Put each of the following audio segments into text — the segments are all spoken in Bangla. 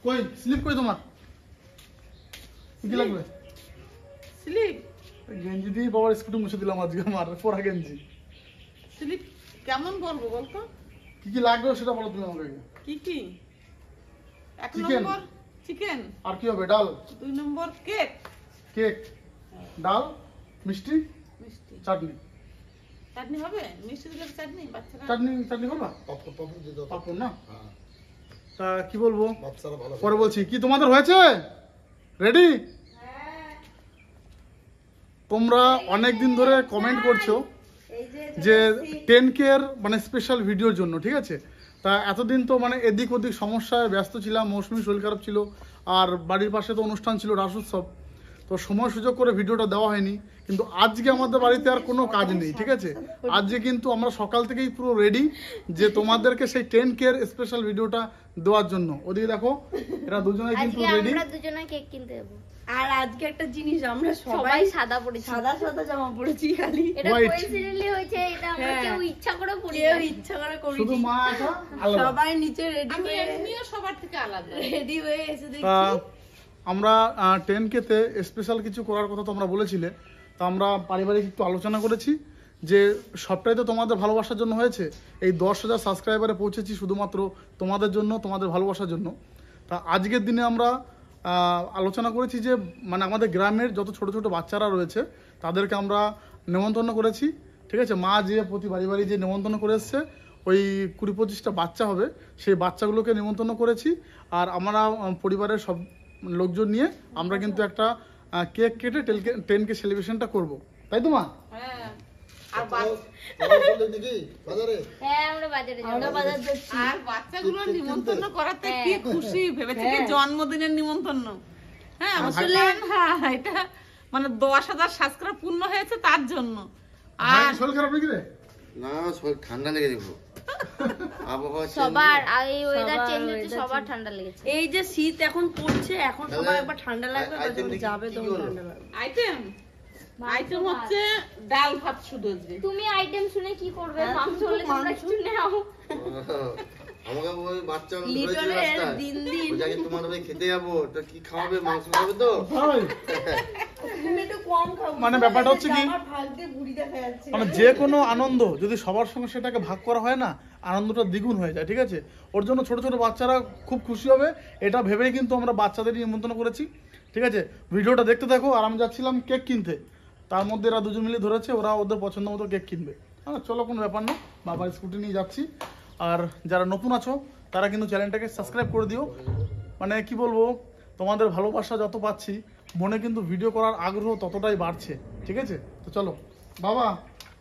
কই স্লিপ কই তোমার? কি লাগবে? স্লিপ গেঞ্জি দিয়ে বাবার স্কুটি মুছে দিলাম আজকে আমার পরা গেঞ্জি। স্লিপ কেমন বলবো বলতো? কি কি লাগবে সেটা বলো তুমি আমাকে। কি কি? এক চিকেন। নম্বর চিকেন, আর কি হবে? ডাল, 2 নম্বর কেক, কেক, ডাল, মিষ্টি, মিষ্টি। চাটনি। চাটনি হবে? মিষ্টি দিলে চাটনি বাচ্চারা চাটনি চাটনি করবা? পাপড় দিয়ে দাও। পাপড় না? হ্যাঁ, তা কি বলবো বাচ্চারা ভালো পরে বলছি। কি তোমাদের হয়েছে রেডি? তোমরা অনেক দিন ধরে কমেন্ট করছো যে 10K এর মানে স্পেশাল ভিডিওর জন্য, ঠিক আছে? তা এতদিন তো মানে এদিক ওদিক সমস্যায় ব্যস্ত ছিলাম, মৌসুমি শরীর খারাপ ছিল, আর বাড়ির পাশে তো অনুষ্ঠান ছিল রাস উৎসব, তো সময় সুযোগ করে ভিডিওটা দেওয়া হয়নি। কিন্তু আজকে আমাদের বাড়িতে আর কোনো কাজ নেই, ঠিক আছে? আজকে কিন্তু আমরা সকাল থেকেই পুরো রেডি যে তোমাদেরকে সেই 10K এর স্পেশাল ভিডিওটা দেওয়ার জন্য। ওদিকে দেখো এরা দুজনেই কিন্তু আজকে রেডি। আমরা দুজনে কেক কিনতে যাবো। আর আজকে একটা জিনিস, আমরা সবাই সাদা পড়েছি, সাদা সাদা জামা পরেছি খালি। এটা White. কোইন্সিডেন্টলি হয়েছে, এটা আমরা হ্যাঁ। কেউ ইচ্ছা করে পড়ি কেউ না। ইচ্ছা করে করেছি। শুধু মা একা আলাদা। সবাই নিচে রেডি আমি হয়ে এমনিও সবার থেকে আলাদা। রেডি হয়ে এসে তা দেখছি আমরা 10K তে স্পেশাল কিছু করার কথা তোমরা বলেছিলে, তা আমরা পারিবারিক একটু আলোচনা করেছি যে সবটাই তো তোমাদের ভালোবাসার জন্য হয়েছে। এই 10,000 সাবস্ক্রাইবারে পৌঁছেছি শুধুমাত্র তোমাদের জন্য, তোমাদের ভালোবাসার জন্য। তা আজকের দিনে আমরা আলোচনা করেছি যে মানে আমাদের গ্রামের যত ছোট ছোট বাচ্চারা রয়েছে তাদেরকে আমরা নেমন্তন্ন করেছি, ঠিক আছে? মা যে প্রতি বাড়ি বাড়ি যে নেমন্তন্ন করে এসছে, ওই 20-25টা বাচ্চা হবে, সেই বাচ্চাগুলোকে নেমন্তন্ন করেছি। আর আমরা পরিবারের সব লোকজন নিয়ে আমরা কিন্তু একটা কেক কেটে 10K সেলিব্রেশনটা করব, তাই তো মা? হ্যাঁ। আর নাকি বাজারে? হ্যাঁ, আমরা বাজারে যাবো। আমরা বাজার যাচ্ছি। আর বাচ্চাগুলো নিমন্ত্রণ করাতে কি খুশি, ভেবেছে কি জন্মদিনের নিমন্ত্রণ। হ্যাঁ আসলে হ্যাঁ, এটা মানে 10,000 সাবস্ক্রাইব পূর্ণ হয়েছে তার জন্য। আর ভাই, শরীর খারাপ নাকি রে? না, শরীর ঠান্ডা লেগে দেখো। আবহাওয়া সবার আর এই ওয়েদার সবার চেঞ্জ হচ্ছে, weather সবার change। ঠান্ডা লেগেছে। এই যে শীত এখন পড়ছে, এখন তাহলে সবার একবার ঠান্ডা লাগবে, আইটেম যখন দেখি যাবে কি তখন হলো? ঠান্ডা লাগবে। আইটেম হচ্ছে ডাল ভাত শুধু আজকে। তুমি আইটেম শুনে কি করবে? হ্যাঁ, মাংস হলে তোমরা মাংস। কিছু নাও। আমাকে ওই বাচ্চা ধরেছিল লিটনের রাস্তায়। দিন দিন ওই জায়গায় তোমার ওই খেতে যাবো, তো কি খাওয়াবে? মাংস খাবে তো? ভাই তুমি একটু কম খাও। মানে ব্যাপারটা হচ্ছে কি? আমার ফালতে বুড়ি দেখা যাচ্ছে। মানে যে কোনো আনন্দ যদি সবার সঙ্গে সেটাকে ভাগ করা হয় না, আনন্দটা দ্বিগুণ হয়ে যায়, ঠিক আছে? ওর জন্য ছোট ছোট বাচ্চারা খুব খুশি হবে, এটা ভেবেই কিন্তু আমরা বাচ্চাদের নিমন্ত্রণ করেছি, ঠিক আছে? ভিডিওটা দেখতে থাকো। আর আমি যাচ্ছিলাম কেক কিনতে, তার মধ্যে এরা দুজন মিলে ধরেছে ওরা ওদের পছন্দ মতো কেক কিনবে। চলো, কোনো ব্যাপার না, বাবার স্কুটি নিয়ে যাচ্ছি। আর যারা নতুন আছো তারা কিন্তু চ্যানেলটাকে সাবস্ক্রাইব করে দিও। মানে কি বলবো, তোমাদের ভালোবাসা যত পাচ্ছি, মনে কিন্তু ভিডিও করার আগ্রহ ততটাই বাড়ছে, ঠিক আছে? তো চলো বাবা,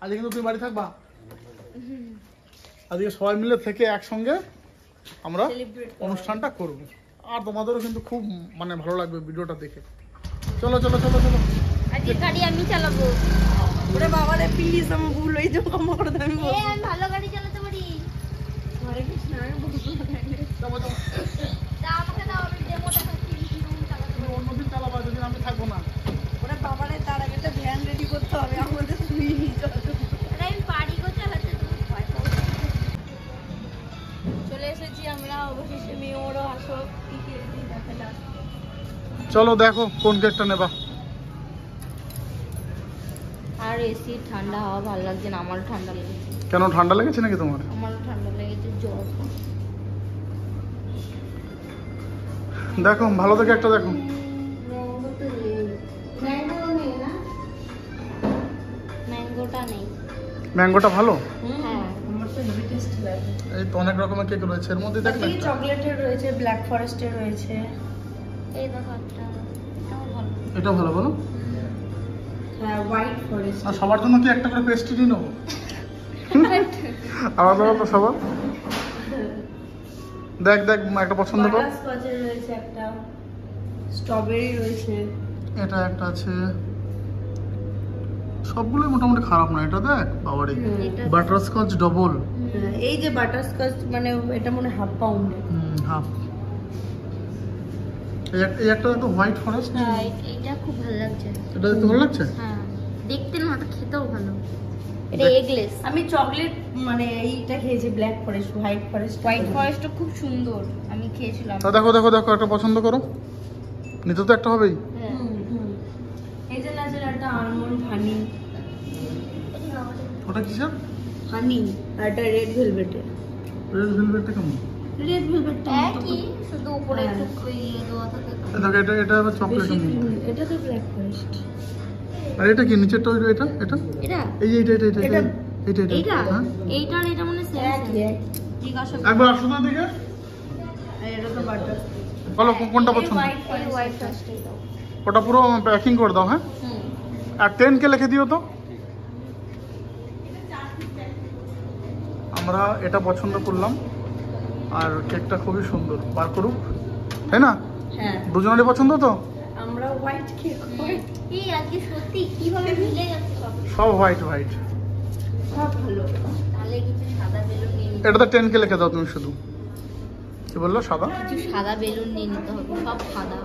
আজকে কিন্তু তুমি বাড়ি থাকবা। আজকে সবাই মিলে থেকে একসঙ্গে আমরা অনুষ্ঠানটা করব, আর তোমাদেরও কিন্তু খুব মানে ভালো লাগবে ভিডিওটা দেখে। চলো চলো চলো চলো। আজকে গাড়ি আমি চালাবো। ওরে বাবা রে, প্লিজ আমার ভুল হয়ে যাবে, ক্ষমা করে দাও। আমি এ, বলবো আমি ভালো গাড়ি চালাতে পারি। হরে কৃষ্ণ, আমি বলবো না। যাবো যাবো। তা আমাকে দাও, আমি ডেমো দেখাচ্ছি কিরকম চালাতে তুমি পারি। অন্যদিন চালাবা, যেদিন আমি থাকবো না। ওরে বাবা রে, তার আগে একটা ভ্যান রেডি করতে হবে, আমাদের শুয়ে নিতে হবে। আরে আমি পারি গো চালাতে, তুমি ভয় পাও। চলে এসেছি আমরা, অবশেষে মেয়ে ওরও আসো। কি কি দেখালা? চলো দেখো কোন কেকটা নেবা। আর এসি ঠান্ডা হাওয়া ভালো লাগছে না, আমারও ঠান্ডা লেগেছে। কেন, ঠান্ডা লেগেছে নাকি তোমার? আমারও ঠান্ডা লেগেছে, জ্বর। দেখো ভালো দেখে একটা দেখো। ম্যাঙ্গোটা নেই। ম্যাঙ্গোটা ভালো। হ্যাঁ, আমার তো হেভি টেস্ট লাগে। এই তো অনেক রকমের কেক রয়েছে এর মধ্যে, দেখলে একটা? চকলেটের রয়েছে, ব্ল্যাক ফরেস্টের রয়েছে। এই দেখো একটা, এটাও ভালো। এটা ভালো বলো। হ্যাঁ, হোয়াইট ফরেস্ট। আর সবার জন্য কি একটা করে পেস্ট্রি নিয়ে নেবো? আলাদা আলাদা সবার। দেখ দেখ একটা পছন্দ কর। বাটারস্কচের রয়েছে একটা, স্ট্রবেরি রয়েছে। এটা একটা আছে, সবগুলোই মোটামুটি খারাপ না। এটা দেখ বাবারে, এটা বাটারস্কচ ডবল। হ্যাঁ, এই যে বাটারস্কচ, মানে এটা মনে হাফ পাউন্ড। হাফ। এই একটা তো হোয়াইট ফরেস্ট। হ্যাঁ, এটা খুব ভালো লাগছে। এটা দেখতে ভালো লাগছে। হ্যাঁ, দেখতে না, তো খেতেও ভালো। এটা এগলেস। আমি চকলেট মানে এইটা খেয়েছি, black forest, white forest. White ফরেস্টটা খুব সুন্দর, আমি খেয়েছিলাম। তা দেখো দেখো দেখো, একটা পছন্দ করো, নিতে তো একটা হবেই। হ্যাঁ। এই যে আছে একটা আলমন্ড হানি, ওটা কিসের? হানি, আর একটা রেড ভেলভেটের। রেড ভেলভেটটা কেমন? রেড ভেলভেটটা একই, শুধু উপরে একটু ইয়ে দেওয়া থাকে। দেখো এটা এটা আবার চকলেট। এটা তো ব্ল্যাক ফরেস্ট। আর এটা কি নিচেরটা? এটা এটা এটা এই এটা এটা এটা এটা এটা এইটা হ্যাঁ এইটার এটা মানে সেম একই এক। জিজ্ঞাসা একবার আসো না দিকে, আর এটা তো বাটার। বলো কোনটা পছন্দ। হোয়াইট ফরেস্ট দাও। ওটা পুরো প্যাকিং করে দাও। হ্যাঁ, হুম। আর 10K লিখে দিও তো। আমরা এটা পছন্দ করলাম, আর কেকটা খুবই সুন্দর, বার করুক, তাই না? হ্যাঁ, দুজনেরই পছন্দ তো? আমরা হোয়াইট কেক, হোয়াইট এই আজকে সত্যি কিভাবে মিলে গেছে সব। সব হোয়াইট হোয়াইট। সব ভালো। তাহলে কিছু সাদা বেলুন নিয়ে নিতে এটাতে 10K লিখে দাও তুমি শুধু। কি বললো? সাদা? কিছু সাদা বেলুন নিয়ে নিতে হবে, সব সাদা।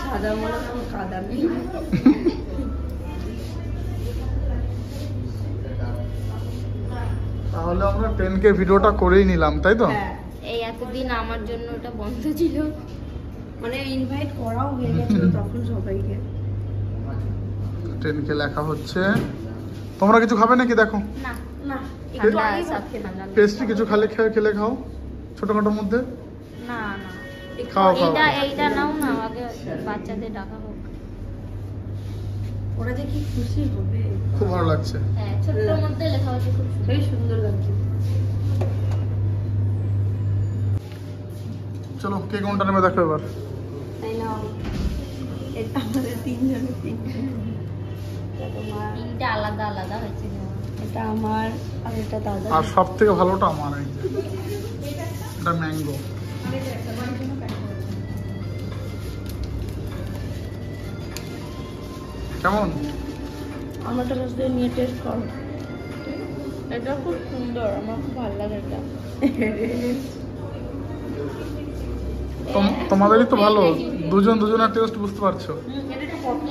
সাদা মনে হয় কাদা নেই। তাহলে আমরা 10K ভিডিওটা করেই নিলাম, তাই তো? হ্যাঁ, এই এতদিন আমার জন্য ওটা বন্ধ ছিল। মানে ইনভাইট করাও হয়ে গেছিল তখন সবাইকে। 10K লেখা হচ্ছে। তোমরা কিছু খাবে নাকি? দেখো না না, ঠান্ডা একটু সব আগে ঠান্ডা। পেস্ট্রি কিছু খেলে খাও ছোটখাটোর মধ্যে। না না, খাও খাও। এইটা নাও না, আগে বাচ্চাদের ডাকা হোক। ওরা যে কি খুশি হবে। খুব ভালো লাগছে। হ্যাঁ, ছোট্টর মধ্যে লেখা হচ্ছে, খুব সুন্দর। বেশ সুন্দর লাগছে। চলো কে কোনটা নেবে দেখো এবার। তাই না, এটা আমাদের তিনজনের তিনটা। এটা তোমার, তিনটে আলাদা আলাদা হয়েছে নেওয়া। এটা আমার, আর এটা দাদা। আর সব থেকে ভালোটা আমার, এই যে এটা ম্যাঙ্গো। কেমন? আমারটা কাছে নিয়ে টেস্ট করো। এটা খুব সুন্দর, আমার খুব ভালো লাগে এটা। তোমাদেরই তো ভালো, দুজনের টেস্ট বুঝতে পারছো,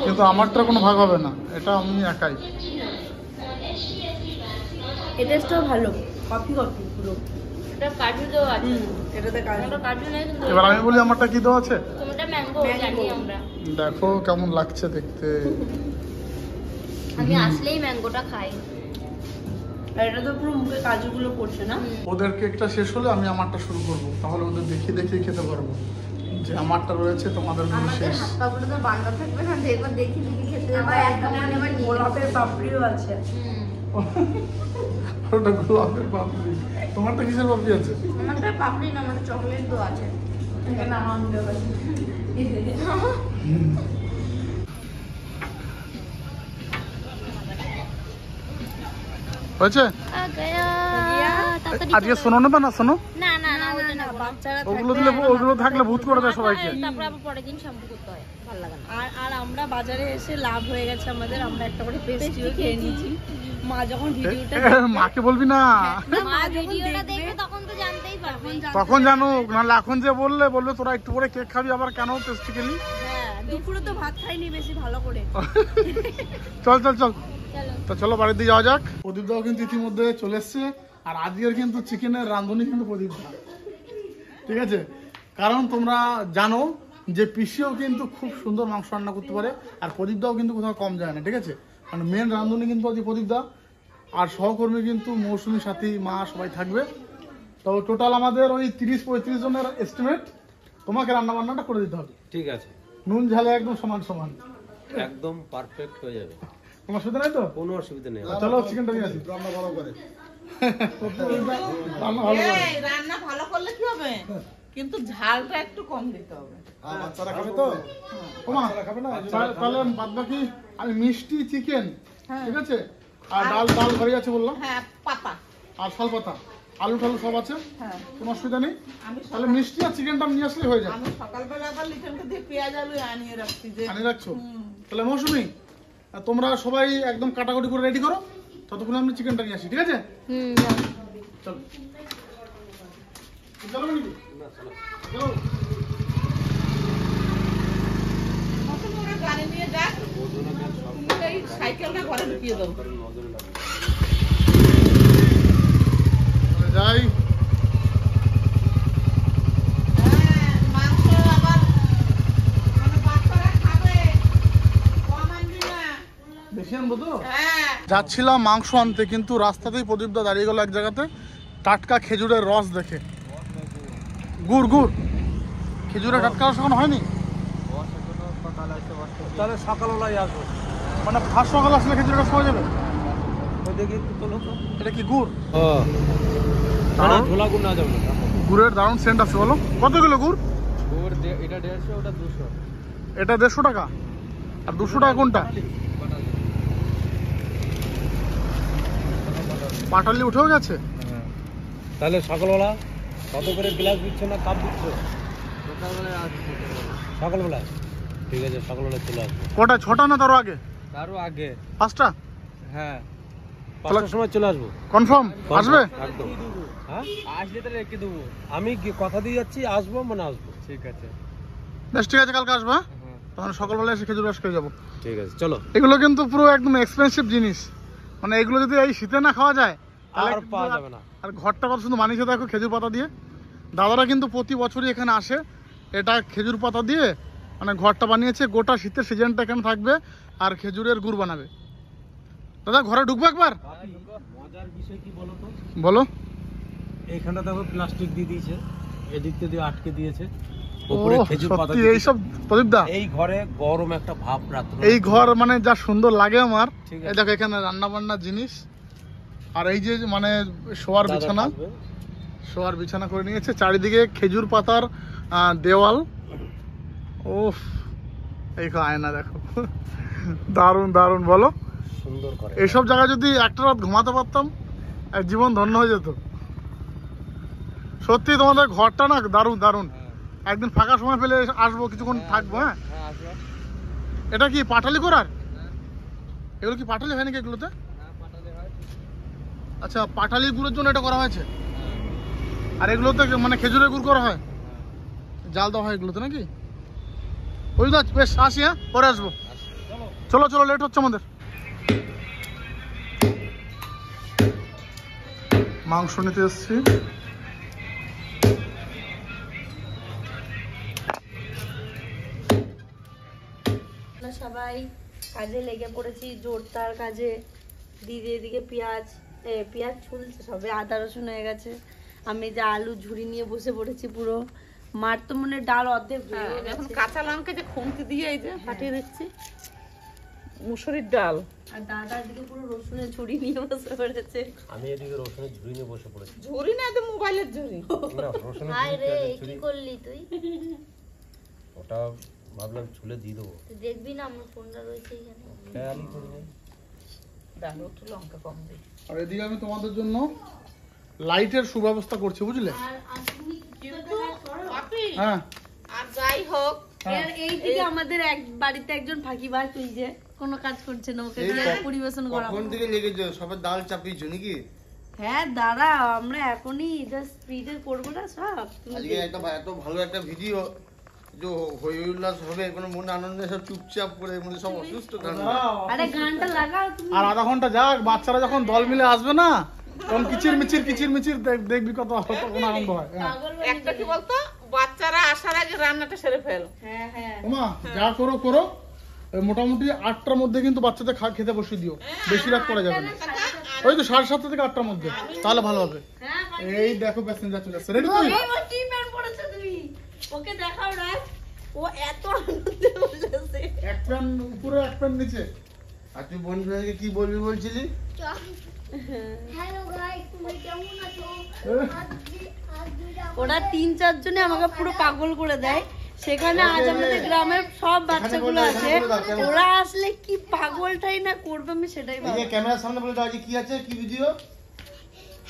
কিন্তু আমারটা কোনো ভাগ হবে না, এটা আমি একাই। এই টেস্টটাও ভালো, কফি কফি পুরো। এটা কাজু দেওয়া আছে। এটাতে কাজু। ওটা কাজু নেই কিন্তু। এবার আমি বলি আমারটা কি দেওয়া আছে। তোমারটা ম্যাঙ্গো জানি আমরা। দেখো কেমন লাগছে দেখতে। আমি আসলেই ম্যাঙ্গোটা খাই। আর এটা তো পুরো মুখে কাজুগুলো পড়ছে না। ওদের কেকটা শেষ হলে আমি আমারটা শুরু করব, তাহলে ওদের দেখিয়ে দেখিয়ে খেতে পারবো যে আমারটা রয়েছে, তোমাদের গুলো আমাদের শেষ। হাত পাগুলো তো বান্ধা থাকবে না, একবার দেখি দেখি খেতে আবার একটা মানে আমার গোলাপের পাপড়িও আছে। ওটা গোলাপের পাপড়ি। তোমারটা কিসের পাপড়ি আছে? আমারটা পাপড়ি না, আমাদের চকলেট তো আছে। এখানে আমার দেওয়া আছে। হয়েছে? আজকে শোনো নেবে না? শোনো না না না, ওটা না, বাচ্চারা ওগুলো দিলে, ওগুলো থাকলে ভূত করে দেয় সবাইকে। তারপর আবার পরের দিন শ্যাম্পু করতে হয়, ভালো লাগে না। আর আর আমরা বাজারে এসে লাভ হয়ে গেছে আমাদের, আমরা একটা করে পেস্ট্রিও খেয়ে নিয়েছি। মা যখন ভিডিওটা মাকে বলবি না, মা ভিডিওটা দেখবে তখন তো জানতেই পারবে। তখন জানুক, নাহলে এখন যে বলবে তোরা একটু করে কেক খাবি, আবার কেন পেস্ট্রি খেলি। হ্যাঁ, দুপুরে তো ভাত খাইনি বেশি ভালো করে। চল চল চল, চলো তো চলো বাড়ির দিকে যাওয়া যাক। প্রদীপ দাও কিন্তু ইতিমধ্যে চলে এসছে, আর আজকের কিন্তু চিকেনের রাঁধুনি কিন্তু প্রদীপ দা, ঠিক আছে? কারণ তোমরা জানো যে পিসিও কিন্তু খুব সুন্দর মাংস রান্না করতে পারে, আর প্রদীপ দাও কিন্তু কোথাও কম যায় না, ঠিক আছে? মানে মেন রাঁধুনি কিন্তু আজকে প্রদীপ দা, আর সহকর্মী কিন্তু মৌসুমী, সাথী, মা সবাই থাকবে। তো টোটাল আমাদের ওই 30-35 জনের এস্টিমেট। তোমাকে রান্না বান্নাটা করে দিতে হবে, ঠিক আছে, নুন ঝালে একদম সমান সমান, একদম পারফেক্ট হয়ে যাবে, কোনো অসুবিধা নাই তো? কোনো অসুবিধা নেই। চলো চিকেনটা নিয়ে আসি। রান্না ভালো করে, রান্না ভালো করে। এই, রান্না ভালো করলে কি হবে, কিন্তু ঝালটা একটু কম দিতে হবে। বাচ্চারা খাবে তো? ওমা, তাহলে বাদ বাকি আমি মিষ্টি, চিকেন, ঠিক আছে, আর ডাল ঘরে আছে বললাম, হ্যাঁ, পাতা। আর শাল পাতা, আলু টালু সব আছে, হ্যাঁ, কোনো অসুবিধা নেই। আমি তাহলে মিষ্টি আর চিকেনটা নিয়ে আসলে হয়ে যাবে। আমি সকালবেলা আবার লিটনকে দিয়ে পেঁয়াজ আলু আনিয়ে রাখছি যে। আনিয়ে রাখছো? তাহলে মৌসুমি, তোমরা সবাই একদম কাটাকুটি করে রেডি করো, ততক্ষণ আমি চিকেনটা নিয়ে আসি, ঠিক আছে? চলো চলো নাকি? চলো। মতন করে গাড়ি নিয়ে যাক, তুমি এই সাইকেলটা ঘরে ঢুকিয়ে দাও। যাই। মাংস আবার মানে বাচ্চারা খাবে, কম আনবি না। বেশি আনবো তো? হ্যাঁ যাচ্ছিলাম মাংস আনতে, কিন্তু রাস্তাতেই প্রদীপদা দাঁড়িয়ে গেল এক জায়গাতে টাটকা খেজুরের রস দেখে। গুড় গুড় খেজুরের টাটকা রস এখন হয়নি? তাহলে সকালবেলায় আসবো। মানে ফার্স্ট সকাল আসলে খেজুরের রস পাওয়া যাবে? ওইদিকে একটু তোলো তো। এটা কি গুড়? না ঝোলা গুড় না যাবে না। গুড়ের দারুণ সেন্ট আছে। বলো কত কিলো গুড়? গুড় এটা 150, ওটা 200। এটা 150 টাকা, আর 200 টাকা কোনটা? পাটালি উঠেও গেছে। তাহলে সকালবেলা কত করে গ্লাস দিচ্ছ না কাপ দিচ্ছ? সকালবেলা ঠিক আছে, সকালবেলা চলে আসবো। কটা, 6টা না তারও আগে? তারও আগে। 5টা? হ্যাঁ 5টার সময় চলে আসবো। কনফার্ম আসবে? একদম। হ্যাঁ আসলে তাহলে রেখে দেবো। আমি কি কথা দিয়ে যাচ্ছি, আসবো মানে আসবো। ঠিক আছে বেশ, ঠিক আছে, কালকে আসবে। তখন সকালবেলা এসে খেজুর রস খেয়ে যাবো। ঠিক আছে চলো। এগুলো কিন্তু পুরো একদম এক্সপেন্সিভ জিনিস, মানে এগুলো যদি এই শীতে না খাওয়া যায় তাহলে আর পাওয়া যাবে না। আর ঘরটা কত সুন্দর মানিয়েছে দেখো খেজুর পাতা দিয়ে। দাদারা কিন্তু প্রতি বছরই এখানে আসে, এটা খেজুর পাতা দিয়ে মানে ঘরটা বানিয়েছে। গোটা শীতের সিজনটা এখানে থাকবে আর খেজুরের গুড় বানাবে। দাদা ঘরে ঢুকবো একবার? মজার বিষয় কি বলো তো, বলো। এইখানটা দেখো প্লাস্টিক দিয়ে দিয়েছে, এদিক দিয়ে আটকে দিয়েছে, ও উপরে খেজুর পাতা সত্যি দিয়ে এইসব প্রদীপদা, এই ঘরে গরম একটা ভাব রাত্রে। এই ঘর মানে যা সুন্দর লাগে আমার। ঠিক আছে। এই দেখো এখানে রান্না বান্নার জিনিস, আর এই যে মানে শোয়ার দাদা বিছানা, থাকবে। শোয়ার বিছানা করে নিয়েছে, চারিদিকে খেজুর পাতার দেওয়াল। ওফ, এই আয়না দেখো, দারুণ দারুণ। বলো সুন্দর করে। এইসব জায়গায় যদি একটা রাত ঘুমাতে পারতাম, এক জীবন ধন্য হয়ে যেত। সত্যি তোমাদের ঘরটা না দারুণ দারুণ। একদিন ফাঁকা সময় পেলে আসবো, কিছুক্ষণ থাকবো। হ্যাঁ, হ্যাঁ আসবে। এটা কি পাটালি করার? এগুলো কি পাটালি হয় নাকি এগুলোতে? আচ্ছা, পাটালি গুড়ের জন্য এটা করা হয়েছে, আর এগুলোতে মানে খেজুরের গুড় করা হয়, জাল দেওয়া হয় এগুলোতে নাকি? ওই দাস, বেশ আসি, হ্যাঁ পরে আসবো। চলো চলো, লেট হচ্ছে আমাদের। মাংস নিতে এসছি। আমরা সবাই কাজে লেগে পড়েছি, জোরদার কাজে। দিদি এদিকে পেঁয়াজ ছুলছে, সবে আদা রসুন হয়ে গেছে। আমি যে আলু ঝুড়ি নিয়ে বসে পড়েছি পুরো। মার তো মনে হয় ডাল অর্ধেক হয়ে হ্যাঁ, এখন গেছে। কাঁচা লঙ্কা যে খুন্তি দিয়ে এই যে ফাটিয়ে দিচ্ছি, মুসুরির ডাল। আর দাদা এদিকে পুরো রসুনের ঝুড়ি নিয়ে বসে পড়েছে। আমি এদিকে রসুনের ঝুড়ি নিয়ে বসে পড়েছি। ঝুড়ি না, তো মোবাইলের ঝুড়ি। না, রসুনের হায় ঝুড়ি, রে, পেঁয়াজের কি ঝুড়ি। করলি তুই? ওটা ভাবলাম ছুলে দিয়ে দেবো, তুই দেখবি না আমার ফোনটা রয়েছে এখানে। খেয়ালই করিনি। ডাল একটু লঙ্কা কম দিই। আর এদিকে আমি তোমাদের জন্য লাইটের সুব্যবস্থা করছি, বুঝলে? আর তুমি কিন্তু পাপি, হ্যাঁ আর যাই হোক, এইদিকে আমাদের এক বাড়িতে একজন ফাঁকিবাজ, তুই যে কোনো কাজ করছে না, ওকে দিয়ে পরিবেশন করাবো। কখন থেকে লেগেছো সবার ডাল চাপিয়েছো নাকি? হ্যাঁ দাঁড়া, আমরা এখনই জাস্ট স্পিডে করবো না সব। তুমি আজকে একটা এত ভালো একটা ভিডিও যে হই উল্লাস হবে, কোনো মনে আনন্দে সব চুপচাপ করে মনে সব অসুস্থ থাকবে। আরে গানটা লাগাও তুমি। আর আধা ঘন্টা যাক, বাচ্চারা যখন দল মিলে আসবে না, তখন কিচির মিচির দেখবি কত তখন আনন্দ হয়। হ্যাঁ একটা কি বলতো, বাচ্চারা আসার আগে রান্নাটা সেরে ফেল। হ্যাঁ হ্যাঁ ওমা, যা করো করো, ওই মোটামুটি 8টার মধ্যে কিন্তু বাচ্চাদের খেতে বসিয়ে দিও, বেশি রাত করা যাবে না। ওই তো 7:30 থেকে 8টার মধ্যে, তাহলে ভালো হবে। এই দেখো প্যাসেঞ্জার চলে আসছে, রেডি তুই? এই ও কি প্যান্ট পরেছো তুমি? ওকে দেখাও রাজ, ও এত আনন্দে বলেছে। এক প্যান উপরে, এক প্যান নিচে। আর তুই বন্ধুদেরকে কি বলবি বলছিলি? ওরা 3-4 জনে আমাকে পুরো পাগল করে দেয়। সেখানে আজ আমাদের গ্রামের সব বাচ্চাগুলো আছে, ওরা আসলে কি পাগলটাই না করবে, আমি সেটাই এই ভাবি। যে ক্যামেরার সামনে বলে দাও, আজকে কি আছে, কি ভিডিও?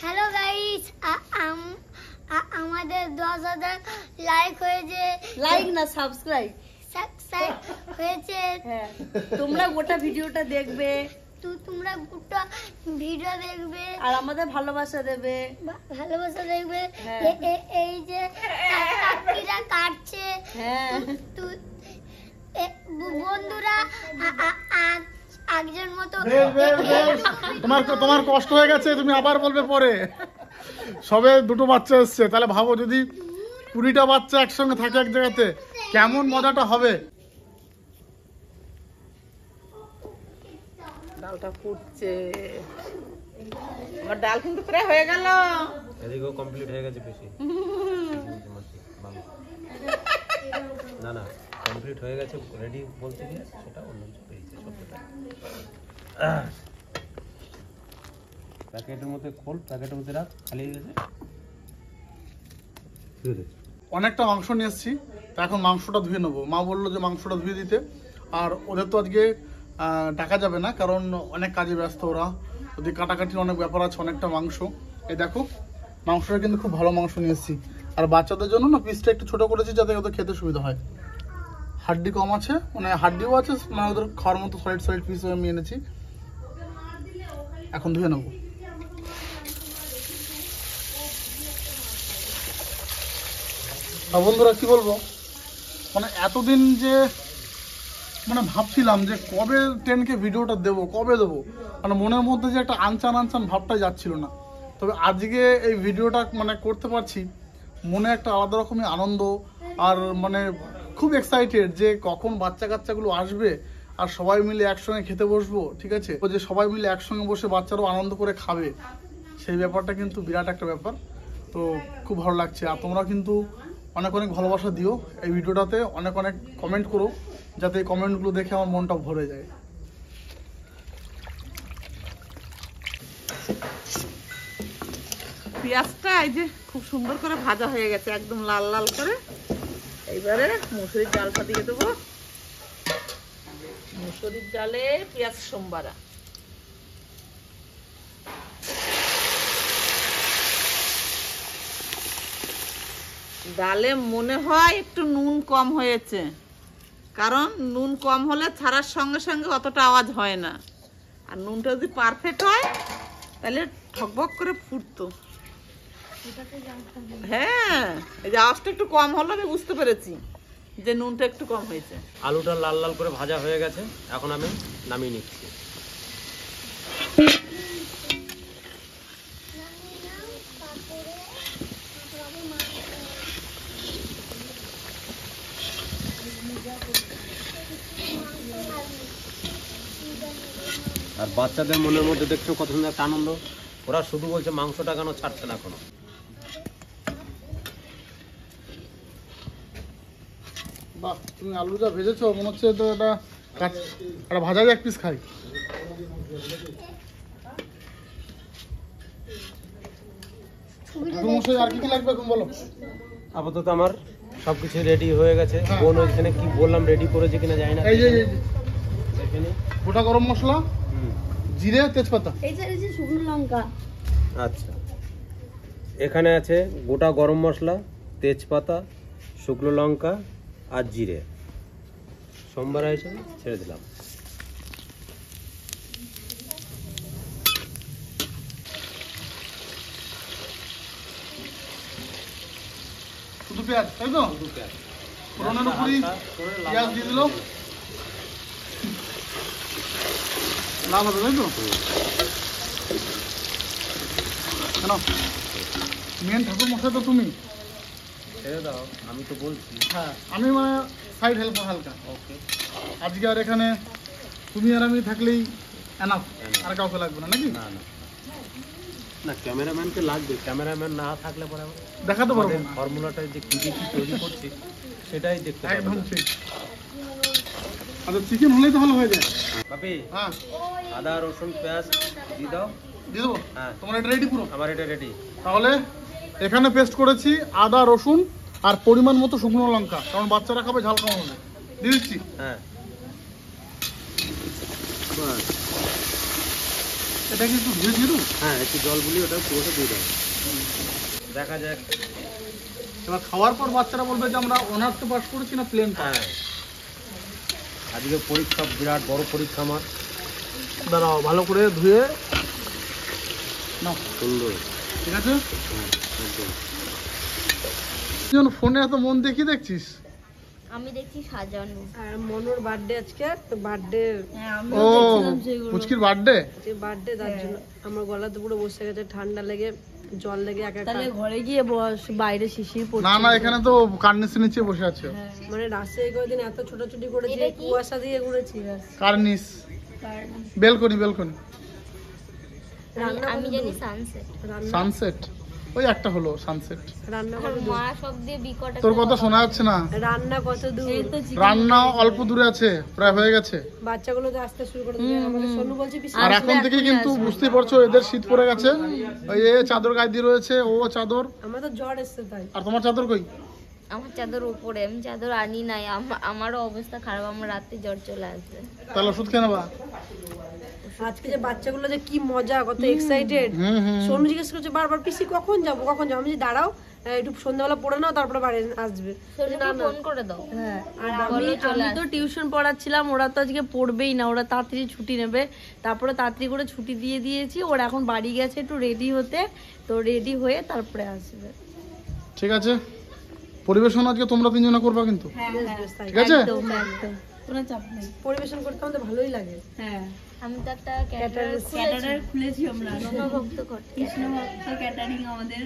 হ্যালো গাইস, আমাদের 10,000 লাইক হয়েছে, লাইক না সাবস্ক্রাইব। সাবস্ক্রাইব হয়েছে। হ্যাঁ, তোমরা গোটা ভিডিওটা দেখবে তোমরা গোটা ভিডিও দেখবে আর আমাদের ভালোবাসা দেবে। ভালোবাসা দেখবে। হ্যাঁ। এই যে কাকিরা কাটছে, হ্যাঁ বন্ধুরা একজন মতো বেশ, তোমার কষ্ট হয়ে গেছে, তুমি আবার বলবে পরে। সবে 2টো বাচ্চা এসছে, তাহলে ভাবো যদি 20টা বাচ্চা একসঙ্গে থাকে এক জায়গাতে কেমন মজাটা হবে। ডালটা ফুটছে, আমার ডাল কিন্তু প্রায় হয়ে গেল। এদিকেও কমপ্লিট হয়ে গেছে বেশি। না না কমপ্লিট হয়ে গেছে, রেডি বলতে গিয়ে সেটা অন্য কিছু পেয়েছে সত্যটা। প্যাকেটের মধ্যে খোল, প্যাকেটের মধ্যে রাখ, খালি হয়ে গেছে। অনেকটা মাংস নিয়ে এসেছি, তা এখন মাংসটা ধুয়ে নেবো। মা বললো যে মাংসটা ধুয়ে দিতে, আর ওদের তো আজকে ডাকা যাবে না কারণ অনেক কাজে ব্যস্ত ওরা, ওদের কাটাকাটির অনেক ব্যাপার আছে, অনেকটা মাংস। এই দেখো মাংসটা কিন্তু খুব ভালো মাংস নিয়ে এসেছি, আর বাচ্চাদের জন্য না পিসটা একটু ছোট করেছি যাতে ওদের খেতে সুবিধা হয়। হাড্ডি কম আছে, মানে হাড্ডিও আছে, মানে ওদের খাওয়ার মতো সলিড সলিড পিস আমি এনেছি। এখন ধুয়ে নেবো। বন্ধুরা কি বলবো, মানে এতদিন যে মানে ভাবছিলাম যে কবে 10K ভিডিওটা দেবো, কবে দেবো, মানে মনের মধ্যে যে একটা আনচান আনচান ভাবটাই যাচ্ছিল না। তবে আজকে এই ভিডিওটা মানে করতে পারছি, মনে একটা আলাদা রকমের আনন্দ, আর মানে খুব এক্সাইটেড যে কখন বাচ্চা কাচ্চাগুলো আসবে আর সবাই মিলে একসঙ্গে খেতে বসবো। ঠিক আছে, যে সবাই মিলে একসঙ্গে বসে বাচ্চারাও আনন্দ করে খাবে, সেই ব্যাপারটা কিন্তু বিরাট একটা ব্যাপার। তো খুব ভালো লাগছে, আর তোমরা কিন্তু অনেক অনেক ভালোবাসা দিও এই ভিডিওটাতে, অনেক অনেক কমেন্ট করো যাতে এই কমেন্টগুলো দেখে আমার মনটা ভরে যায়। পেঁয়াজটা এই যে খুব সুন্দর করে ভাজা হয়ে গেছে, একদম লাল লাল করে। এইবারে মুসুরির ডালটা দিয়ে দেবো, মুসুরির ডালে পেঁয়াজ সোমবারা। ডালে মনে হয় একটু নুন কম হয়েছে, কারণ নুন কম হলে ছাড়ার সঙ্গে সঙ্গে অতটা আওয়াজ হয় না, আর নুনটা যদি পারফেক্ট হয় তাহলে ঠকবক করে ফুটতো। হ্যাঁ, এই যে আওয়াজটা একটু কম হলো, আমি বুঝতে পেরেছি যে নুনটা একটু কম হয়েছে। আলুটা লাল লাল করে ভাজা হয়ে গেছে, এখন আমি নামিয়ে নিচ্ছি। আর বাচ্চাদের মনের মধ্যে দেখছো কত সুন্দর একটা আনন্দ, ওরা শুধু বলছে মাংসটা কেন ছাড়ছে না এখনো। বাহ, তুমি আলু যা ভেজেছো মনে হচ্ছে তো এটা ভাজা এক পিস খাই। মশাই আর কি কি লাগবে এখন বলো। আপাতত আমার সবকিছু রেডি হয়ে গেছে। বোন ওইখানে কি বললাম রেডি করেছে কিনা জানি না। এই যে এখানে গোটা গরম মশলা, জিরে, তেজপাতা, এই যে শুকনো লঙ্কা। আচ্ছা, এখানে আছে গোটা গরম মশলা, তেজপাতা, শুকনো লঙ্কা আর জিরে। সোমবার হিসেবে ছেড়ে দিলাম। শুধু পেঁয়াজ, তাই তো? ফোড়নের উপরই পেঁয়াজ দিয়ে দিল, লাল হবে, তাই তো? কেন মেন ঠাকুর মশাই তো তুমি। ছেড়ে দাও, আমি তো বলছি। হ্যাঁ, আমি মানে সাইড হেল্প হালকা। ওকে, আজকে আর এখানে তুমি আর আমি থাকলেই এনাফ, আর কাউকে লাগবে না নাকি? না না না, ক্যামেরাম্যানকে লাগবে। ক্যামেরাম্যান না থাকলে পরে দেখাতে পারবো না। ফর্মুলাটা যে কি কি তৈরি করছি সেটাই দেখতে পাবো। একদম ঠিক। আচ্ছা, চিকেন হলেই তো ভালো হয়ে যায়। বাপি, হ্যাঁ, আদা রসুন পেঁয়াজ দিয়ে দাও। দিয়ে দেবো। হ্যাঁ, তোমার এটা রেডি পুরো? আমার এটা রেডি। তাহলে এখানে পেস্ট করেছি আদা রসুন আর পরিমাণ মতো শুকনো লঙ্কা, কারণ বাচ্চারা খাবে ঝাল কম হবে। দিয়ে দিচ্ছি। হ্যাঁ, এটা কি একটু ধুয়ে দিয়ে দেবো? হ্যাঁ, একটু জল বুলি ওটা পুরোটা দিয়ে দাও। দেখা যাক। এবার খাওয়ার পর বাচ্চারা বলবে যে আমরা অনার্সে পাস করেছি না প্লেন। হ্যাঁ, আজকে পরীক্ষা, বিরাট বড় পরীক্ষা আমার। দাঁড়াও, ভালো করে ধুয়ে নাও। সুন্দর, ঠিক আছে। একদম। ফোনে এত মন দিয়ে কি দেখছিস? আমি দেখছি সাজানো। আর মনোর বার্থডে আজকে, তো বার্থডে ও পুচকির বার্থডে। বার্থডে, তার জন্য আমার গলাতে পুরো বসে গেছে, ঠান্ডা লেগে জল লেগে তাহলে ঘরে গিয়ে বস, বাইরে শিশির পড়ছে। না না, এখানে তো কার্নিসের নিচে বসে আছে। মানে রাস্তায় কয়েকদিন এত ছোটাছুটি করেছি, কুয়াশা দিয়ে ঘুরেছি। Cornice, balcony, balcony. আমি জানি সানসেট। সানসেট, ওই একটা হলো সানসেট। রান্না মা সব দিয়ে বিকট তোর কথা শোনা যাচ্ছে না। রান্না কত দূর? রান্না অল্প দূরে আছে, প্রায় হয়ে গেছে। বাচ্চাগুলো তো আসতে শুরু করে দিবে। আমাদের সোনু বলছে আর এখন থেকে কিন্তু বুঝতেই পারছো এদের শীত পড়ে গেছে। ওই এ চাদর গায়ে দিয়ে রয়েছে, ও চাদর। আমার তো জ্বর এসছে তাই। আর তোমার চাদর কই? আমার চাদর উপরে, আমি চাদর আনি নাই। আমারও অবস্থা খারাপ, আমার রাতে জ্বর চলে আসবে। তাহলে ওষুধ খেয়ে নেবা। আজকে যে বাচ্চাগুলো যে কি মজা, কত এক্সাইটেড। সোনু জিজ্ঞেস করছে বারবার, পিসি কখন যাবো কখন যাবো? আমি যে দাঁড়াও, একটু সন্ধ্যাবেলা পড়ে নাও, তারপরে বাড়ি আসবে। ফোন করে দাও। হ্যাঁ, আর আমি তো টিউশন পড়াচ্ছিলাম, ওরা তো আজকে পড়বেই না, ওরা তাড়াতাড়ি ছুটি নেবে। তারপরে তাড়াতাড়ি করে ছুটি দিয়ে দিয়েছি। ওরা এখন বাড়ি গেছে একটু রেডি হতে, তো রেডি হয়ে তারপরে আসবে। ঠিক আছে, পরিবেশন আজকে তোমরা তিনজনে করবা কিন্তু, ঠিক আছে? কোনো চাপ নেই, পরিবেশন করতে আমাদের ভালোই লাগে। হ্যাঁ, আমি তো একটা ক্যাটারার খুলেছি আমরা, কৃষ্ণ ভক্ত ক্যাটারিং আমাদের।